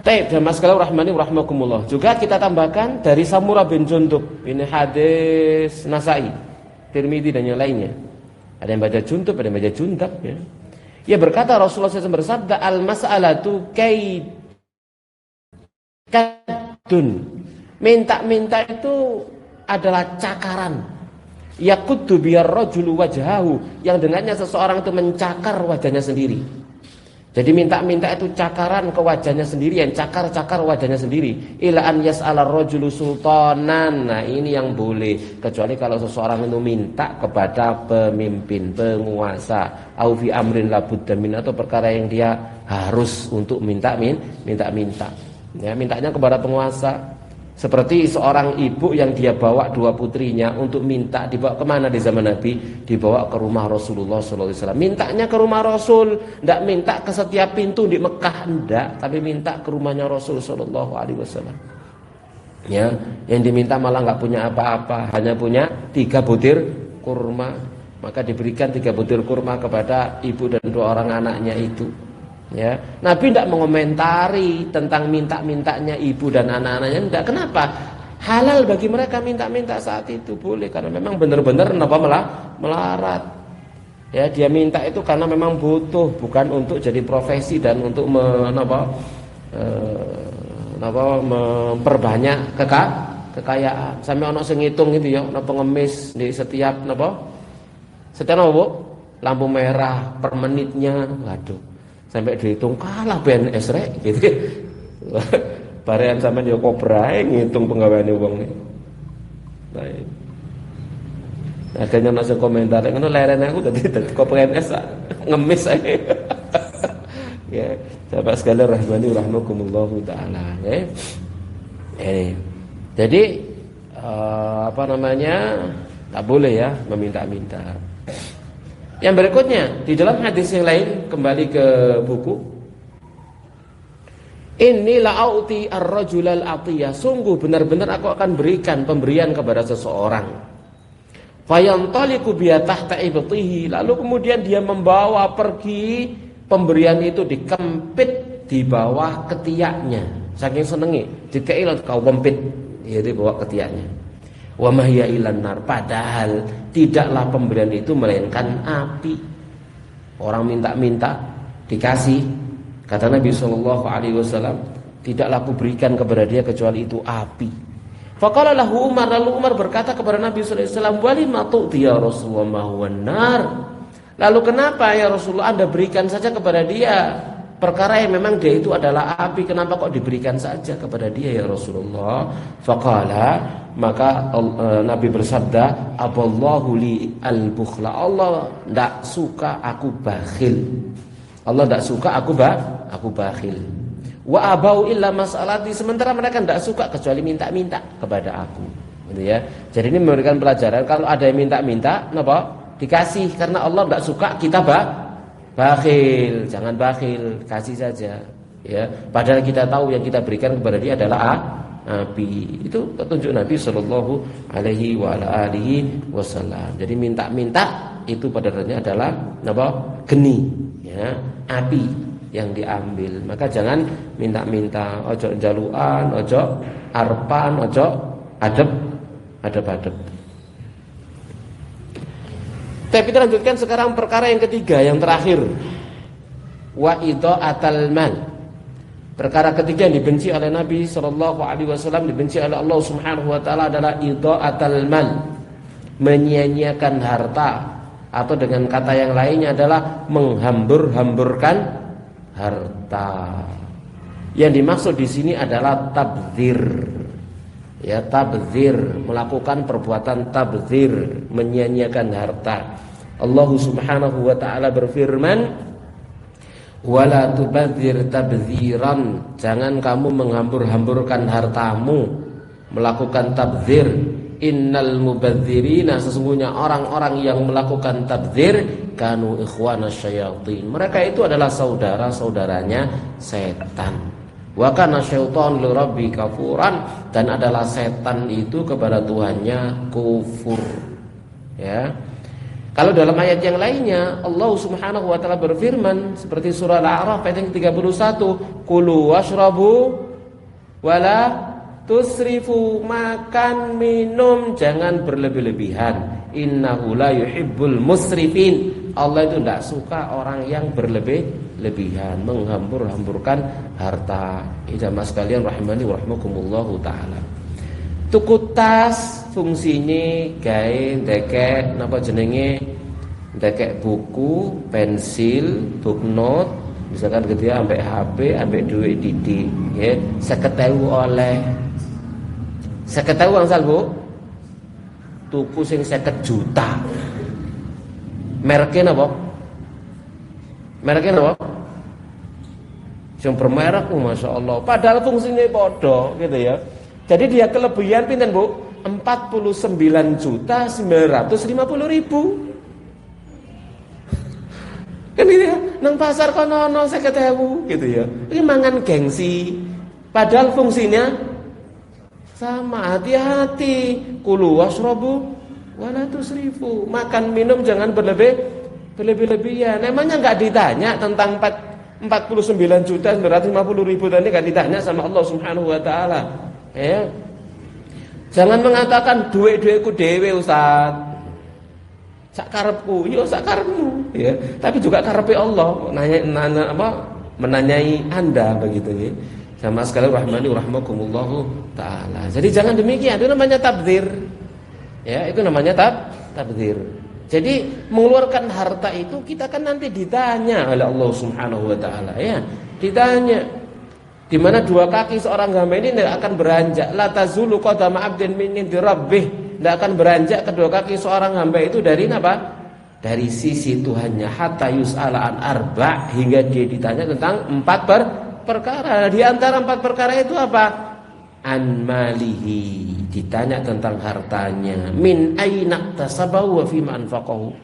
Taib dan maskalau rahmani rahmakumullah. Juga kita tambahkan dari Samurah bin Jundub, ini hadis Nasa'i, Tirmidzi dan yang lainnya. Ada yang baca Jundub, ada yang baca Jundab, ya. Ia berkata Rasulullah SAW bersabda, al-mas'alatu kaidun. Minta-minta itu adalah cakaran. Yaquddu biyar rajulu wajhahu, yang dengannya seseorang itu mencakar wajahnya sendiri. Jadi minta-minta itu cakaran ke wajahnya sendiri, yang cakar-cakar wajahnya sendiri. Ila an yas'ala rajulu sultanan. Nah, ini yang boleh, kecuali kalau seseorang itu minta kepada pemimpin, penguasa, au fi amrin la budda min, atau perkara yang dia harus untuk minta. Ya, mintanya kepada penguasa. Seperti seorang ibu yang dia bawa dua putrinya untuk minta, dibawa kemana di zaman Nabi? Dibawa ke rumah Rasulullah SAW. Mintanya ke rumah Rasul, tidak minta ke setiap pintu di Mekah, tidak, tapi minta ke rumahnya Rasul SAW. Ya, yang diminta malah nggak punya apa-apa, hanya punya 3 butir kurma. Maka diberikan 3 butir kurma kepada ibu dan 2 orang anaknya itu. Ya, Nabi tidak mengomentari tentang minta-mintanya ibu dan anak-anaknya, tidak. Kenapa? Halal bagi mereka minta-minta saat itu, boleh, karena memang benar-benar melarat. Ya, dia minta itu karena memang butuh, bukan untuk jadi profesi dan untuk memperbanyak kekayaan. Sampai ono sing ngitung gitu ya, ono pengemis di setiap Bu? Lampu merah per menitnya, waduh. Sampai dihitung kalah PNS rek gitu. Barean sampean yo kobrae ngitung penggaweane wong iki. Baik. Akhirnya masuk komentar, ngono leren aku dadi kok PNS ngemis ae. Ya, sahabat sekalian rahmani rahmakumullahu taala, ya. Jadi Tak boleh ya meminta-minta. Yang berikutnya di dalam hadis yang lain, kembali ke buku. Inni la'auti ar-rajulal atiyah, sungguh benar-benar aku akan berikan pemberian kepada seseorang. Fayantaliqu bi tahta ibtihi, lalu kemudian dia membawa pergi pemberian itu dikempit di bawah ketiaknya. Saking senenge, dikei kau kempit, ya di bawah ketiaknya. Wa mahya ilan nar, padahal tidaklah pemberian itu melainkan api. Orang minta-minta dikasih, kata Nabi sallallahu alaihi wasallam, tidaklah aku berikan kepada dia kecuali itu api. Faqala lahu Umar, lalu Umar berkata kepada Nabi sallallahu alaihi wasallam, "Walima tu'ti ya Rasulullah ma huwa nar?" Lalu kenapa ya Rasulullah Anda berikan saja kepada dia perkara yang memang dia itu adalah api, kenapa kok diberikan saja kepada dia ya Rasulullah? Faqala, maka Nabi bersabda, "Aballahu li al-bukhla." Allah tidak suka aku bakhil. Allah tidak suka aku bakhil. Wa abau illa mas'alati, sementara mereka tidak suka kecuali minta-minta kepada aku. Gitu ya. Jadi ini memberikan pelajaran, kalau ada yang minta-minta, napa? Dikasih, karena Allah tidak suka kita bakhil. Jangan bakhil, kasih saja. Ya. Padahal kita tahu yang kita berikan kepada dia adalah api. Itu petunjuk Nabi Shallallahu Alaihi Wasallam. Jadi minta-minta itu pada dasarnya adalah apa? Geni, ya, api yang diambil. Maka jangan minta-minta, ojo jaluan, ojo arpan, ojo adep. Tapi kita lanjutkan sekarang perkara yang ketiga, yang terakhir. Wa idha'atal mal. Perkara ketiga yang dibenci oleh Nabi sallallahu alaihi wasallam, dibenci oleh Allah Subhanahu wa taala adalah idha'atal mal. Menyia-nyiakan harta, atau dengan kata yang lainnya adalah menghambur-hamburkan harta. Yang dimaksud di sini adalah tabdzir. Ya, tabdzir, melakukan perbuatan tabdzir, menyia-nyiakan harta. Allah Subhanahu wa taala berfirman, "Wala tubadzir tabdziran." Jangan kamu menghambur-hamburkan hartamu, melakukan tabdzir. Innal mubadzirina, sesungguhnya orang-orang yang melakukan tabdzir kanu ikhwanas syayatin. Mereka itu adalah saudara-saudaranya setan. Wa kana syaitan li rabbi kafuran, dan adalah setan itu kepada Tuhannya kufur. Ya. Kalau dalam ayat yang lainnya Allah Subhanahu wa taala berfirman seperti surah Al-A'raf ayat yang 31, "Kulu washrabu wala tusrifu." Makan, minum jangan berlebih-lebihan. Innahu la yuhibbul musrifin. Allah itu tidak suka orang yang berlebih-lebihan, menghambur-hamburkan harta. Jamaah sekalian rahimani wa rahmakumullahu taala. Tuku tas fungsine gawe ndekek napa jenenge? Ndekek buku, pensil, booknote, misalkan gitu ya, ambek HP, ambek duit didik, nggih, 50.000 oleh. 50.000 angsal, Bu. Tuku sing 50 juta. Mereknya apa? Mereknya apa? Yang bermerek, Masya Allah. Padahal fungsinya podo, gitu ya. Jadi dia kelebihan pinten, Bu? 49.950.000. Kan gitu ya. Nang pasar kono 50.000 gitu ya. Ini mangan gengsi. Padahal fungsinya sama. Hati-hati. Kulu washrabu wala tusrifu. Makan minum jangan berlebih-lebihan. Emangnya enggak ditanya tentang 49.950.000 tadi, enggak ditanya sama Allah Subhanahu wa taala. Ya. Jangan mengatakan duit-duitku dhewe, Ustaz. Sak karepku, yo sak karepmu, ya. Tapi juga karepe Allah menanyai Anda begitu ya. Sama sekali rahmani rahmakumullahu taala. Jadi jangan demikian, itu namanya tabdzir. Ya, itu namanya tabdzir. Jadi mengeluarkan harta itu kita kan nanti ditanya oleh Allah Subhanahu wa taala, ya. Ditanya di mana dua kaki seorang hamba ini tidak akan beranjak. La tazulu qadama 'abdin min indi rabbih. Tidak akan beranjak kedua kaki seorang hamba itu dari apa? Dari sisi Tuhannya, hatta yus'ala an arba', hingga dia ditanya tentang 4 perkara. Di antara 4 perkara itu apa? An malihi. ditanya tentang hartanya, min aina tasabahu wa fima anfaqahu,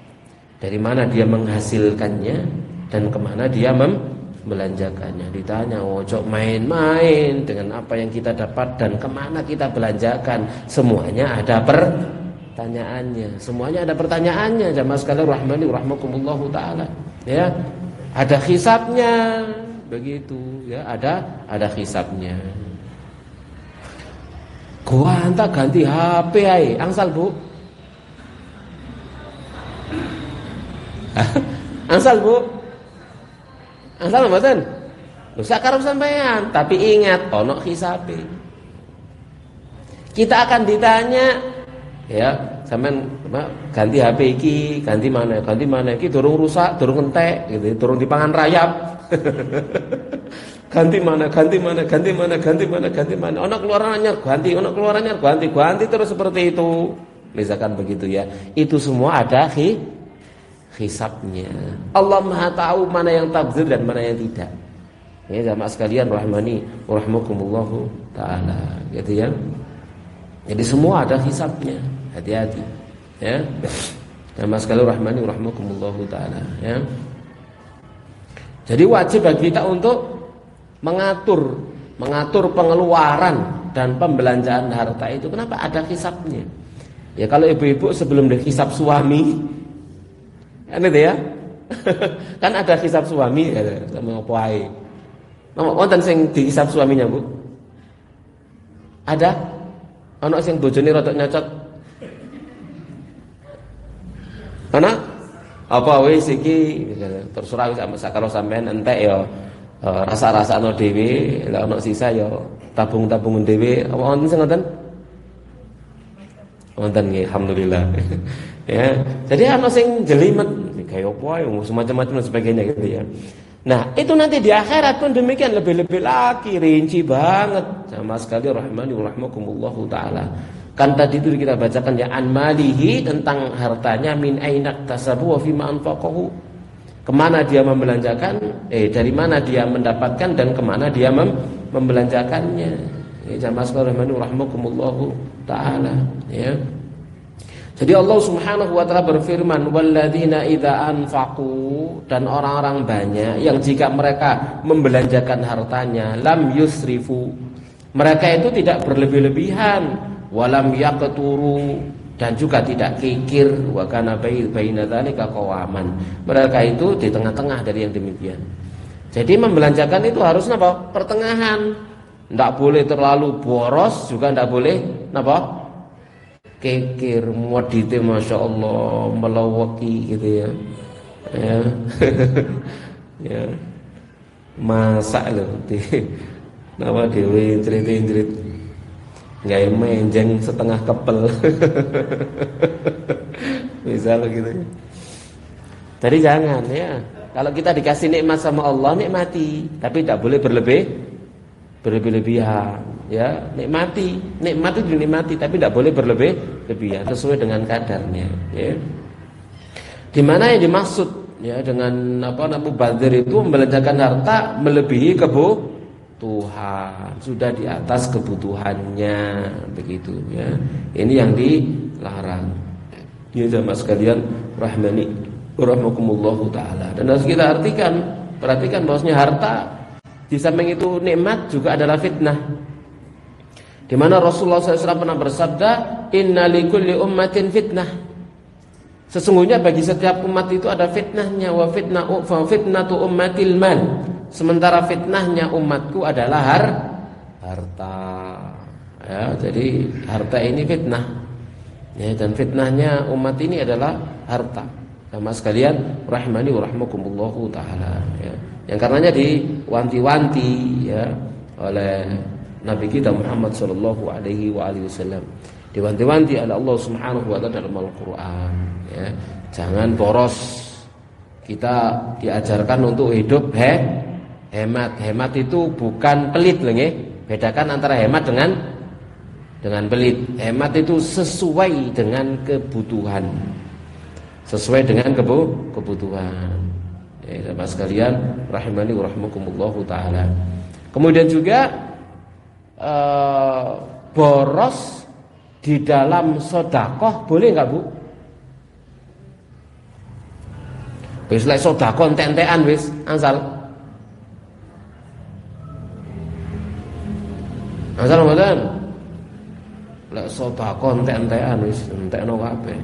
dari mana dia menghasilkannya dan kemana dia membelanjakannya. Ditanya, ojo main-main dengan apa yang kita dapat dan kemana kita belanjakan. Semuanya ada pertanyaannya. Semuanya ada pertanyaannya. Jamaah sekalian rahmani rahmakumullahu taala. Ya, ada hisabnya, begitu. Ya, ada hisabnya. Gua anta ganti HP ae, angsal Bu. Angsal Bu. Angsal mboten? Lho sak karep sampean, tapi ingat ono hisabe. Kita akan ditanya, ya, sampean ganti HP iki, ganti mana iki durung rusak, durung entek gitu, durung dipangan rayap. Ganti mana. Ono keluaran anyar ganti terus seperti itu. Misalkan begitu ya. Itu semua ada hisabnya. Allah Maha tahu mana yang tabdzir dan mana yang tidak. Ya jamaah sekalian rahmani rahmakumullahu taala, gitu ya. Jadi semua ada hisabnya. Hati-hati. Ya. Jamaah sekalian rahmani rahmakumullahu taala, ya. Jadi wajib bagi kita untuk mengatur pengeluaran dan pembelanjaan harta itu. Kenapa ada hisabnya? Ya kalau ibu-ibu sebelum dihisab suami, kan itu ya. Kan ada hisab suami ya, sama apa ae. Wonten sing dihisab suaminya, Bu? Ada? Ana sing bojone rada nyocot. Ana? Apa wis iki terserah wis karo sampean entek ya. Rasa-rasano dhewe, lek ana sisa ya tabung-tabungan dhewe. Apa wonten sing ngoten? Wonten nggih, alhamdulillah. Ya, jadi ana sing jelimet, kayak apa ya, semacam-macam dan sebagainya gitu ya. Nah, itu nanti di akhirat pun demikian, lebih-lebih lagi, rinci banget. Sama sekali rahmani wa rahmakumullahu taala. Kan tadi itu kita bacakan ya an malihi, tentang hartanya, min aina tasabu wa fima anfaqahu. Kemana dia membelanjakan, dari mana dia mendapatkan dan kemana dia membelanjakannya. Ya, jamaah sekalian rahmakumullahu taala, ya. Jadi Allah Subhanahu wa taala berfirman, walladzina idza anfaqu, dan orang-orang banyak yang jika mereka membelanjakan hartanya, lam yusrifu, mereka itu tidak berlebih-lebihan, walam yaqturu, dan juga tidak kikir, wa kana baina dzalika qawaman. Mereka itu di tengah-tengah dari yang demikian. Jadi membelanjakan itu harus napa? Pertengahan. Enggak boleh terlalu boros, juga enggak boleh napa? Kikir, modite masyaallah, melawaki gitu ya. Ya. Ya. Masak lho. Napa dhewe crit-crit. Nggak menjeng setengah kepel. Misal gitu. Jadi jangan ya. Kalau kita dikasih nikmat sama Allah, nikmati, tapi tidak boleh berlebih-lebihan. Ya, nikmati dinikmati, tapi tidak boleh berlebih-lebihan, sesuai dengan kadarnya. Ya. Di mana yang dimaksud ya dengan mubadzir itu membelanjakan harta melebihi Tuhan, sudah di atas kebutuhannya, begitu ya. Ini yang dilarang. Ya jamaah sekalian rahmani rahmakumullahu taala. Dan harus kita perhatikan bahwasanya harta di samping itu nikmat juga adalah fitnah. Di mana Rasulullah SAW pernah bersabda, inna likulli ummatin fitnah. Sesungguhnya bagi setiap umat itu ada fitnahnya, wa fitnatu ummatil mal. Sementara fitnahnya umatku adalah harta. Ya, jadi harta ini fitnah. Ya, dan fitnahnya umat ini adalah harta. Sama sekalian rahmani wa rahmakumullahu taala, ya. Yang karenanya diwanti-wanti ya oleh Nabi kita Muhammad sallallahu alaihi wasallam. Diwanti-wanti oleh Allah Subhanahu wa taala dalam Al-Qur'an, ya. Jangan boros. Kita diajarkan untuk hidup hemat. Hemat itu bukan pelit loh nggih. Bedakan antara hemat dengan pelit. Hemat itu sesuai dengan kebutuhan. Sesuai dengan kebutuhan. Ya, sama sekalian rahimani wa rahmakumullahu taala. Kemudian juga boros di dalam sedekah boleh nggak Bu? Wis lek sedekah entek-entekan wis asal. Asal mboten. Lek sedekah entek-entekan wis entekno kabeh.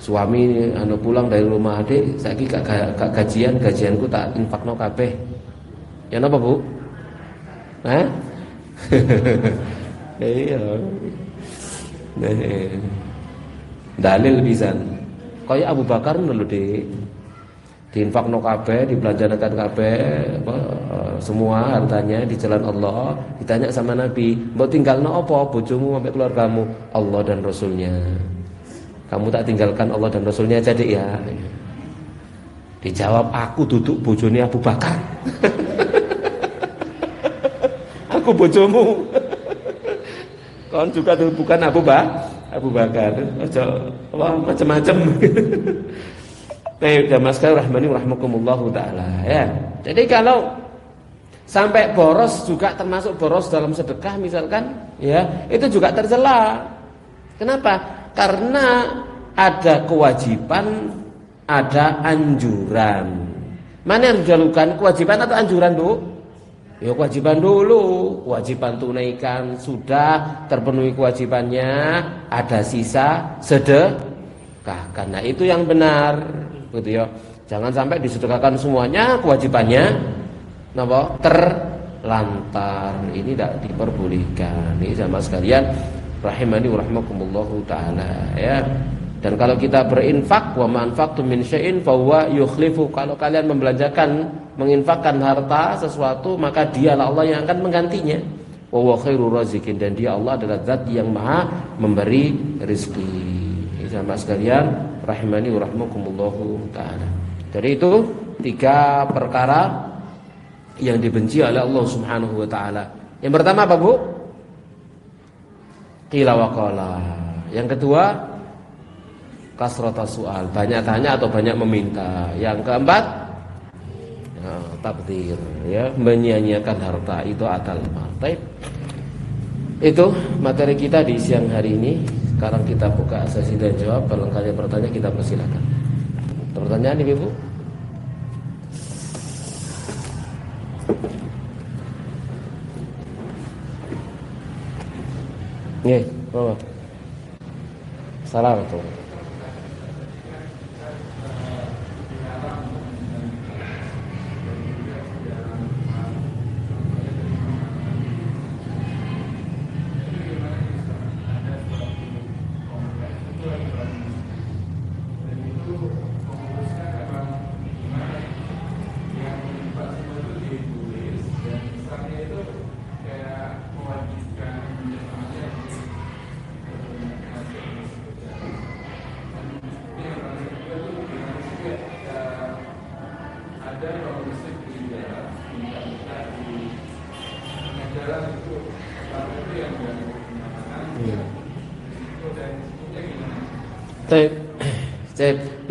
Suami anu pulang dari rumah adik, saiki gak gajianku tak infakno kabeh. Ya napa Bu? Hah? Iya. Dalil pisan. Kaya Abu Bakar lho diinfakno kabeh, dibelanjakan kabeh, semua hartanya di jalan Allah. Ditanya sama Nabi, "Mbok tinggalno apa bojomu sampai keluargamu?" Allah dan Rasulnya. Kamu tak tinggalkan Allah dan Rasulnya aja Dik ya. Dijawab, aku duduk bojone Abu Bakar. Aku bojomu. Kon juga bukan Abu Bakar. Aja macam-macam. Baik, jamaah sekalian rahmani rahimakumullahu taala ya. Jadi kalau sampai boros juga termasuk boros dalam sedekah misalkan ya, itu juga tercela. Kenapa? Karena ada kewajiban, ada anjuran. Mana yang dilakukan, kewajiban atau anjuran Bu? Ya kewajiban dulu. Kewajiban tunaikan sudah terpenuhi kewajibannya, ada sisa sedekah. Karena itu yang benar, gitu ya. Jangan sampai disedekahkan semuanya, kewajibannya napa? Terlantar. Ini tidak diperbolehkan. Ini sama sekalian rahimani wa rahimakumullahu taala ya. Dan kalau kita berinfak, wa manfaqtum min syai'in fa huwa yukhlifu, kalau kalian membelanjakan, menginfakkan harta sesuatu, maka dialah Allah yang akan menggantinya. Wa huwa khairur raziqin, dan dia Allah adalah zat yang maha memberi rezeki. Sama sekalian rahimani wa rahimakumullahu taala. Dari itu 3 perkara yang dibenci oleh Allah Subhanahu wa taala. Yang pertama apa Bu? Qila wa qala. Yang kedua, kasrata soal, banyak tanya atau banyak meminta. Yang keempat, tabdzir, ya, menyia-nyiakan harta, itu atal mal. Itu materi kita di siang hari ini. Sekarang kita buka sesi dan jawab. Barangkali bertanya kita persilakan. Pertanyaan Ibu? Nggih, monggo. Salam tuh.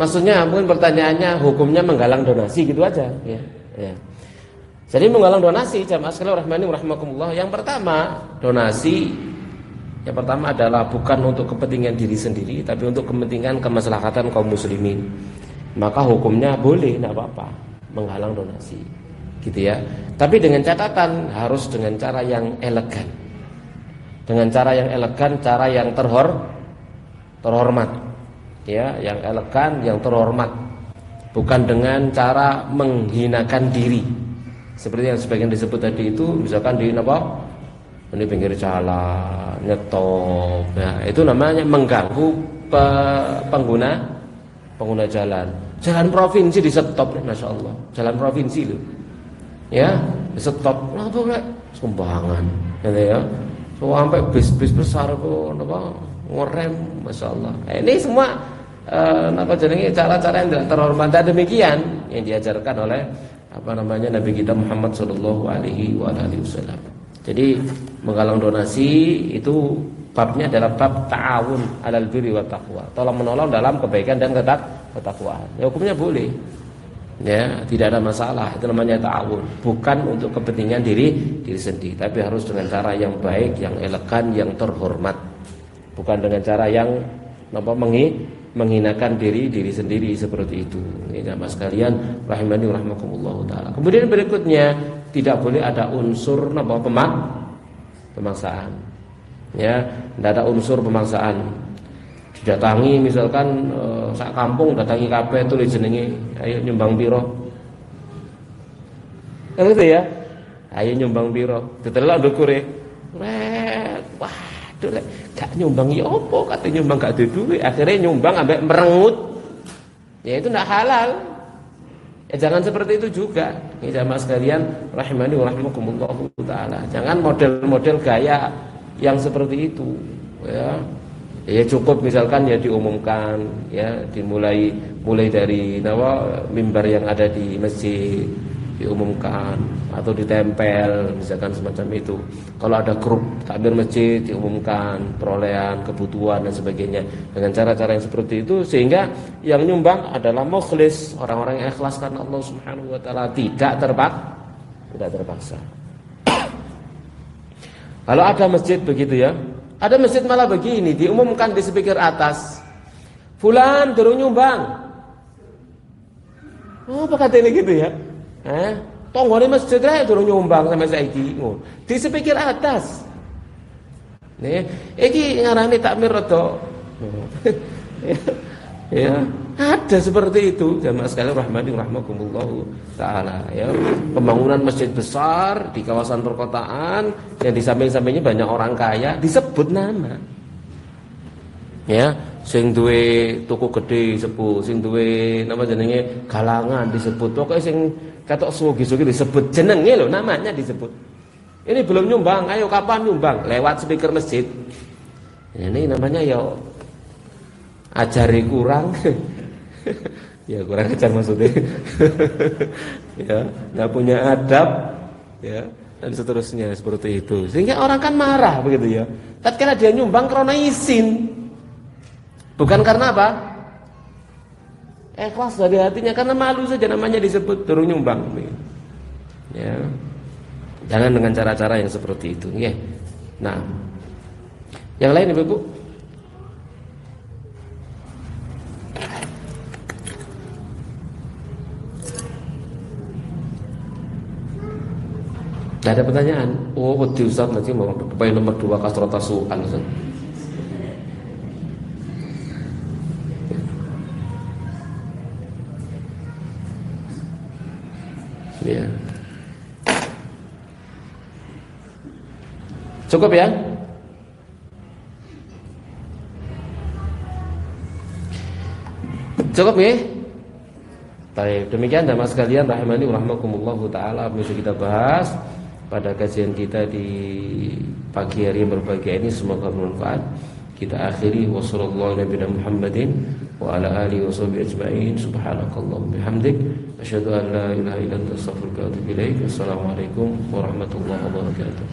Maksudnya mungkin pertanyaannya hukumnya menggalang donasi gitu aja ya. Ya. Jadi menggalang donasi jamaah sekalian rahmani rahimakumullah. Yang pertama, donasi yang pertama adalah bukan untuk kepentingan diri sendiri, tapi untuk kepentingan kemaslahatan kaum muslimin. Maka hukumnya boleh, tidak apa-apa, menggalang donasi. Gitu ya. Tapi dengan catatan harus dengan cara yang elegan. Dengan cara yang elegan, cara yang terhormat. Ya, yang elegan, yang terhormat, bukan dengan cara menghinakan diri seperti yang sebagian disebut tadi itu, misalkan di apa, ini pinggir jalan nyetop, nah itu namanya mengganggu pengguna jalan provinsi di stop, masya Allah, jalan provinsi loh, ya di stop, nah tuh kayak sumbangan, ya, so sampai bis besar kok, apa ngerem, masya Allah. Ini semua cara-cara yang tidak terhormat. Demikian yang diajarkan oleh Nabi kita Muhammad Shallallahu Alaihi Wasallam. Jadi menggalang donasi itu babnya adalah bab ta'awun alal birri wa taqwa, tolong menolong dalam kebaikan dan ketakwaan. Ya, hukumnya boleh. Ya, tidak ada masalah. Itu namanya ta'awun. Bukan untuk kepentingan diri sendiri, tapi harus dengan cara yang baik, yang elegan, yang terhormat. bukan dengan cara yang menghinakan diri sendiri seperti itu. Ini jamaah sekalian rahimani rahimakumullah taala. Kemudian berikutnya tidak boleh ada unsur pemaksaan. Ya, tidak ada unsur pemaksaan. Didatangi misalkan sak kampung datangi kabeh tulis jenenge, ayo nyumbang piro. Kan gitu ya. Ayo nyumbang piro. Ditelok ndukure. Waduh lek gak nyumbang ya apa kate nyumbang gak ada duit. Akhirnya nyumbang ambek merengut. Ya itu tidak halal. Ya jangan seperti itu juga. Ini jamaah sekalian rahimani wa rahimakumullah taala. Jangan model-model gaya yang seperti itu, ya. Ya cukup misalkan ya diumumkan, ya dimulai dari mimbar yang ada di masjid diumumkan atau ditempel misalkan semacam itu. Kalau ada grup takbir masjid diumumkan perolehan, kebutuhan dan sebagainya dengan cara-cara yang seperti itu sehingga yang nyumbang adalah mukhlis, orang-orang yang ikhlas karena Allah Subhanahu wa taala, tidak terpaksa. Kalau ada masjid begitu ya. Ada masjid malah begini, diumumkan di speaker atas. Fulan durung nyumbang. Oh, apa katanya gitu ya? Tonggone masjid ae durung nyumbang sampai saiki. Di speaker atas. Nih, iki ngarani takmir rada. Ya, ada seperti itu jamaah sekalian rahmani rahimakumullah taala ya. Pembangunan masjid besar di kawasan perkotaan yang di samping-sampingnya banyak orang kaya disebut nama. Ya, sing duwe toko gede disebut, sing duwe nama jenenge galangan disebut. Pokoke sing katok sugih-sugih disebut jenenge lho, namanya disebut. Ini belum nyumbang, ayo kapan nyumbang? Lewat speaker masjid. Ini namanya ya ajari kurang. Ya kurang ajar maksudnya. Ya, enggak punya adab ya dan seterusnya seperti itu. Sehingga orang kan marah begitu ya. Tatkala dia nyumbang karena izin. Bukan karena apa? Ikhlas dari hatinya, karena malu saja namanya disebut durung nyumbang. Ya. Jangan dengan cara-cara yang seperti itu, ya. Nah, yang lain Ibu. Tidak ada pertanyaan. Oh, wedi Ustaz nanti mau poin nomor 2 kasrata su'al Ustaz. Ya. Cukup ya? Cukup ya? Baik, demikian jamaah sekalian rahimani wa rahimakumullah taala bisa kita bahas pada kajian kita di pagi hari yang berbahagia ini, semoga bermanfaat. Kita akhiri wassallallahu nabiyana Muhammadin wa ala alihi washabihi ajmain. Subhanakallahumma bihamdik asyhadu an la ilaha illa anta astaghfiruka wa atubu ilaik. Assalamualaikum warahmatullahi wabarakatuh.